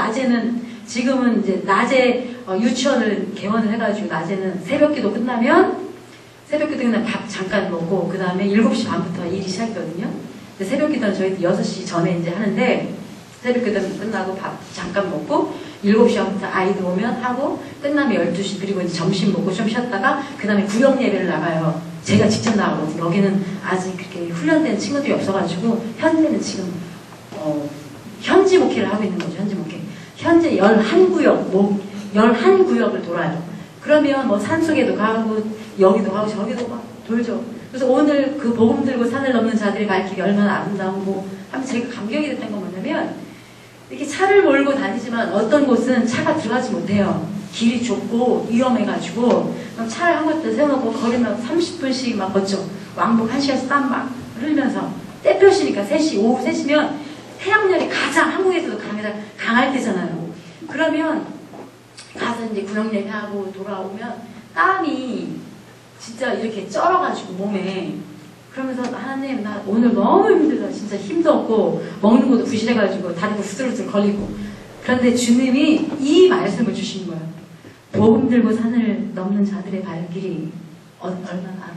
지금은 이제 낮에 유치원을 개원을 해가지고 낮에는 새벽기도 끝나면 밥 잠깐 먹고 그 다음에 7시 반부터 일이 시작이거든요. 근데 새벽기도는 저희 6시 전에 이제 하는데, 새벽기도 끝나고 밥 잠깐 먹고 7시부터 아이들 오면 하고 끝나면 12시, 그리고 이제 점심 먹고 좀 쉬었다가 그 다음에 구역 예배를 나가요. 제가 직접 나가거든요. 여기는 아직 그렇게 훈련된 친구들이 없어가지고 현재는 지금 현지 목회를 하고 있는 거죠. 현지 목회. 현재 11구역을 돌아요. 그러면 뭐 산속에도 가고 여기도 가고 저기도 막 돌죠. 그래서 오늘 그 복음 들고 산을 넘는 자들의 발길이 얼마나 아름다운고 하면 제가 감격이 됐던 건 뭐냐면, 이렇게 차를 몰고 다니지만 어떤 곳은 차가 들어가지 못해요. 길이 좁고 위험해가지고 그럼 차를 한 곳에 세워놓고 거리면 30분씩 막 걷죠. 왕복 1시간씩 땀 막 흘리면서, 때볕이니까 오후 3시면 태양열이 가장 한국에서도 강할 때잖아요. 그러면 가서 이제 구역 예배하고 돌아오면 땀이 진짜 이렇게 쩔어가지고 몸에, 그러면서 하나님 나 오늘 너무 힘들다, 진짜 힘도 없고 먹는 것도 부실해가지고 다리도 후들후들 걸리고. 그런데 주님이 이 말씀을 주신 거예요. 복음 들고 산을 넘는 자들의 발길이 얼마나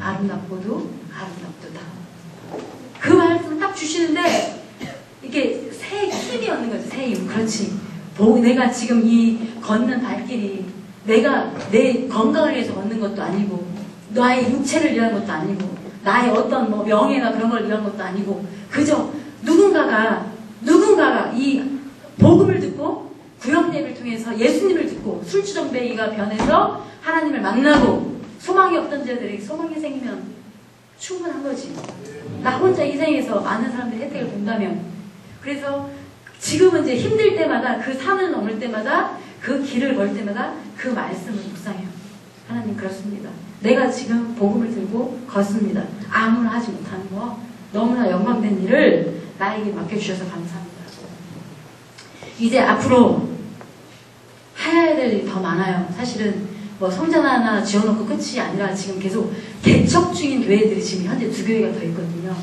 아름답고도 아름답도다. 그 말씀 딱 주시는데 이게 새 힘이 얻는 거죠. 새 힘. 그렇지. 내가 지금 이 걷는 발길이 내가 내 건강을 위해서 걷는 것도 아니고, 나의 육체를 위한 것도 아니고, 나의 어떤 뭐 명예나 그런 걸 위한 것도 아니고, 그저 누군가가 이 복음을 듣고 구역 예배를 통해서 예수님을 듣고 술주정뱅이가 변해서 하나님을 만나고 소망이 없던 자들에게 소망이 생기면 충분한 거지. 나 혼자 희생해서 많은 사람들이 혜택을 본다면. 그래서 지금은 이제 힘들 때마다, 그 산을 넘을 때마다, 그 길을 걸 때마다 그 말씀을 묵상해요. 하나님 그렇습니다. 내가 지금 복음을 들고 걷습니다. 아무나 하지 못하는 거, 너무나 영광된 일을 나에게 맡겨주셔서 감사합니다. 이제 앞으로 해야 될 일이 더 많아요. 사실은 뭐 성전 하나 지어놓고 끝이 아니라 지금 계속 개척 중인 교회들이 지금 현재 2교회가 더 있거든요.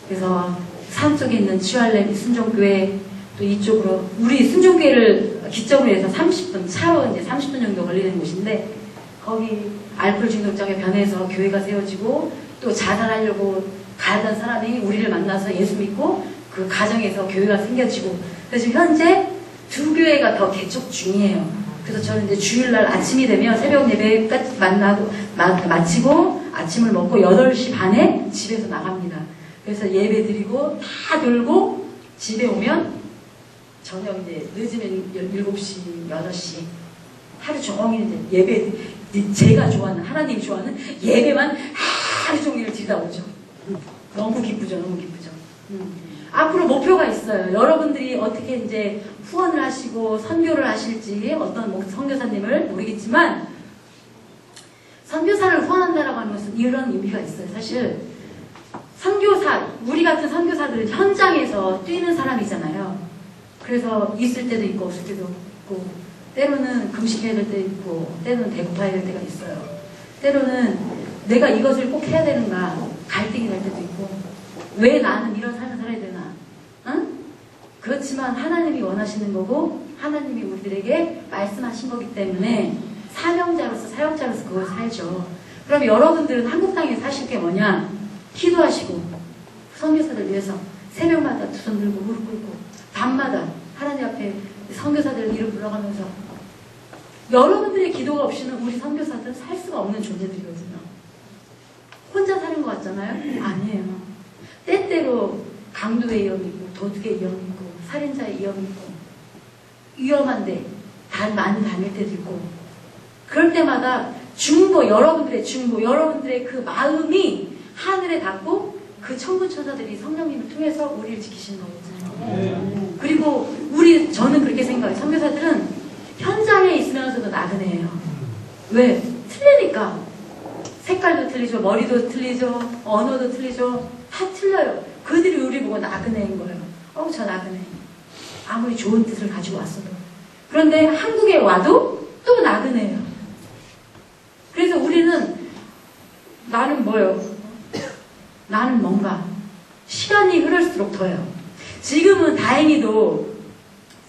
그래서 산속에 있는 치유할렘 순종교회, 또 이쪽으로 우리 순종교회를 기점으로 해서 30분, 차로 이제 30분 정도 걸리는 곳인데, 거기 알코올 중독자가 변해서 교회가 세워지고, 또 자살하려고 가던 사람이 우리를 만나서 예수 믿고 그 가정에서 교회가 생겨지고, 그래서 지금 현재 2교회가 더 개척 중이에요. 그래서 저는 이제 주일날 아침이 되면 새벽 예배까지 마치고 아침을 먹고 8시 반에 집에서 나갑니다. 그래서 예배 드리고 다 돌고 집에 오면 저녁 이제 늦으면 7시, 8시 하루 종일 이제 예배, 제가 좋아하는, 하나님이 좋아하는 예배만 하루 종일 드리다 오죠. 너무 기쁘죠. 너무 기쁘죠. 앞으로 목표가 있어요. 여러분들이 어떻게 이제 후원을 하시고 선교를 하실지, 어떤 선교사님을 모르겠지만, 선교사를 후원한다라고 하는 것은 이런 의미가 있어요. 사실 선교사, 우리 같은 선교사들은 현장에서 뛰는 사람이잖아요. 그래서 있을 때도 있고 없을 때도 있고, 때로는 금식해야 될 때 있고, 때로는 배고파야 될 때가 있어요. 때로는 내가 이것을 꼭 해야 되는가 갈등이 될 때도 있고, 왜 나는 이런 삶을 살아야 되나? 응? 그렇지만 하나님이 원하시는 거고, 하나님이 우리들에게 말씀하신 거기 때문에 사명자로서 사역자로서 그걸 살죠. 그럼 여러분들은 한국 땅에 사실 게 뭐냐? 기도하시고 선교사들 위해서 새벽마다 두 손 들고 무릎 꿇고 밤마다 하나님 앞에 선교사들 이름 불러가면서 여러분들의 기도가 없이는 우리 선교사들은 살 수가 없는 존재들이거든요. 혼자 사는 것 같잖아요? 아니에요. 때때로 강도의 위험이 있고 도둑의 위험이 있고 살인자의 위험이 있고 위험한데 많이 다닐 때도 있고 그럴 때마다 여러분들의 그 마음이 하늘에 닿고 그 천군 천사들이 성령님을 통해서 우리를 지키시는 거거든요. 그리고 저는 그렇게 생각해요. 선교사들은 현장에 있으면서도 나그네예요. 왜? 틀리니까. 색깔도 틀리죠. 머리도 틀리죠. 언어도 틀리죠. 다 틀려요. 그들이 우리 보고 나그네인 거예요. 저 나그네. 아무리 좋은 뜻을 가지고 왔어도. 그런데 한국에 와도 또 나그네예요. 그래서 우리는 나는 뭐예요? 나는 뭔가 시간이 흐를수록 더요. 지금은 다행히도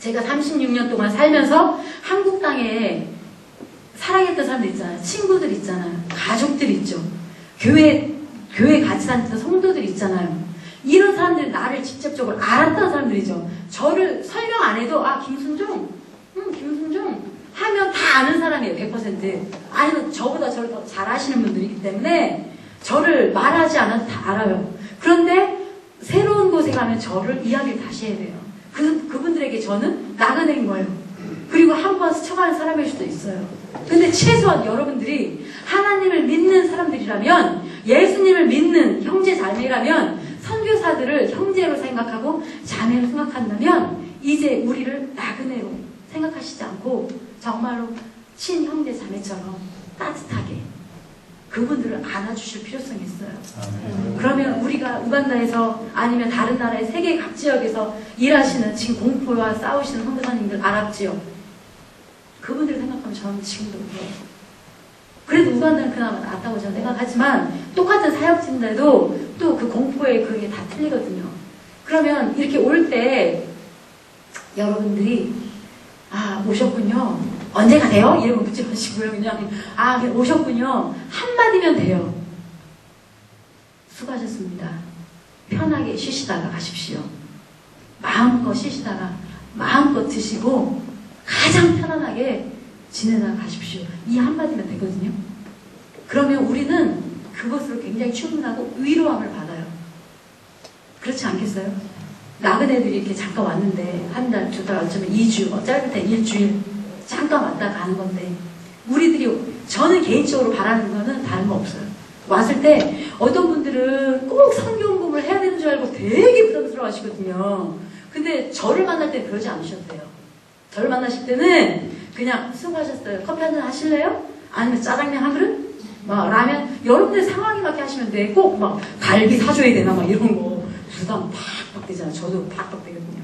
제가 36년 동안 살면서 한국 땅에 사랑했던 사람들 있잖아요. 친구들 있잖아요. 가족들 있죠. 교회 같이 다니던 성도들 있잖아요. 이런 사람들이 나를 직접적으로 알았던 사람들이죠. 저를 설명 안 해도 김순종 하면 다 아는 사람이에요. 100%. 아니면 저보다 저를 더 잘 아시는 분들이기 때문에 저를 말하지 않아도 다 알아요. 그런데 새로운 곳에 가면 저를 이야기를 다시 해야 돼요. 그분들에게 저는 나그네인 거예요. 그리고 한 번 스쳐가는 사람일 수도 있어요. 근데 최소한 여러분들이 하나님을 믿는 사람들이라면, 예수님을 믿는 형제 자매라면, 선교사들을 형제로 생각하고 자매로 생각한다면 이제 우리를 나그네로 생각하시지 않고 정말로 친형제 자매처럼 따뜻하게 그분들을 안아주실 필요성이 있어요. 그러면 우리가 우간다에서 아니면 다른 나라의 세계 각 지역에서 일하시는 지금 공포와 싸우시는 선교사님들 알았지요? 그분들을 생각하면 저는 지금도 그래요. 그래도 우간다는 그나마 낫다고 저는 생각하지만 똑같은 사역진들도 또 그 공포에 그게 다 틀리거든요. 그러면 이렇게 올 때 여러분들이 오셨군요. 언제가 돼요? 이런 거 묻지 마시고요. 그냥 오셨군요. 한마디면 돼요. 수고하셨습니다. 편하게 쉬시다가 가십시오. 마음껏 쉬시다가 마음껏 드시고 가장 편안하게 지내다가 가십시오. 이 한마디면 되거든요. 그러면 우리는 그것으로 굉장히 충분하고 위로함을 받아요. 그렇지 않겠어요? 나그네들이 이렇게 잠깐 왔는데 한 달, 두 달, 어쩌면 2주, 짧을 때 일주일 잠깐 왔다 가는 건데 저는 개인적으로 바라는 거는 다른 거 없어요. 왔을 때 어떤 분들은 꼭 성경공부를 해야 되는 줄 알고 되게 부담스러워 하시거든요. 근데 저를 만날 때 그러지 않으셔도 돼요. 저를 만나실 때는 그냥 수고하셨어요. 커피 한잔 하실래요? 아니면 짜장면 한 그릇? 라면? 여러분들 상황에 맞게 하시면 돼. 꼭 갈비 사줘야 되나 이런 거 부담 팍팍 되잖아요. 저도 팍팍 되거든요.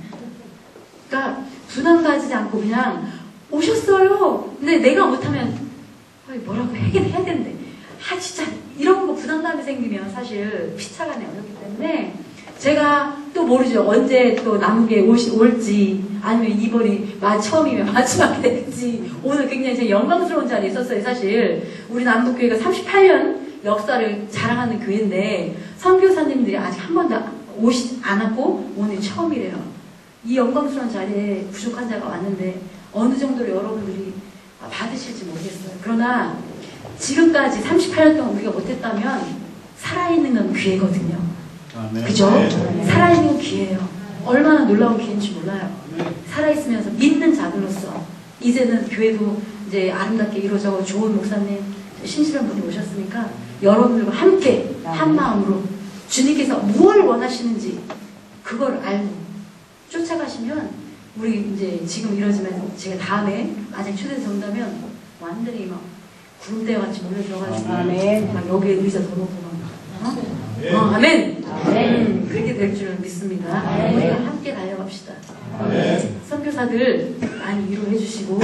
그러니까 부담 가지지 않고 그냥 오셨어요. 근데 내가 못하면 뭐라고 해야 되는데 진짜 이런 거 부담감이 생기면 사실 피차간에 어렵기 때문에 제가 또 모르죠. 언제 또 남국에 올지 아니면 이번이 처음이면 마지막이 될지 오늘 굉장히 제 영광스러운 자리에 있었어요. 사실 우리 남북교회가 38년 역사를 자랑하는 교회인데 선교사님들이 아직 한 번도 오시지 않았고 오늘 처음이래요. 이 영광스러운 자리에 부족한 자가 왔는데 어느 정도로 여러분들이 받으실지 모르겠어요. 그러나 지금까지 38년 동안 우리가 못했다면 살아있는 건 기회거든요. 그죠? 살아있는 건 기회예요. 얼마나 놀라운 기회인지 몰라요. 살아있으면서 믿는 자들로서 이제는 교회도 이제 아름답게 이루어져 좋은 목사님, 신실한 분이 오셨으니까 여러분들과 함께 한 마음으로 주님께서 무엇을 원하시는지 그걸 알고 쫓아가시면 우리 이제 지금 이러지만 제가 다음에 만약 초대해서 온다면 완전히 구름대같이 몰려 들어가지고 막 여기에 의자 더 놓고 아멘. 그렇게 될 줄 믿습니다. 우리가 함께 달려갑시다. 선교사들 많이 위로해 주시고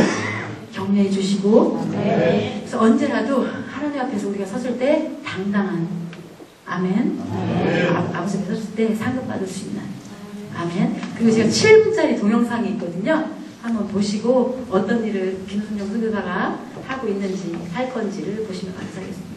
격려해 주시고 그래서 언제라도 하나님 앞에서 우리가 섰을 때 당당한 아멘. 아버지 앞에 섰을 때 상급 받을 수 있는 아멘. 그리고 제가 7분짜리 동영상이 있거든요. 한번 보시고 어떤 일을 김순영 선교사가 하고 있는지 할 건지를 보시면 감사하겠습니다.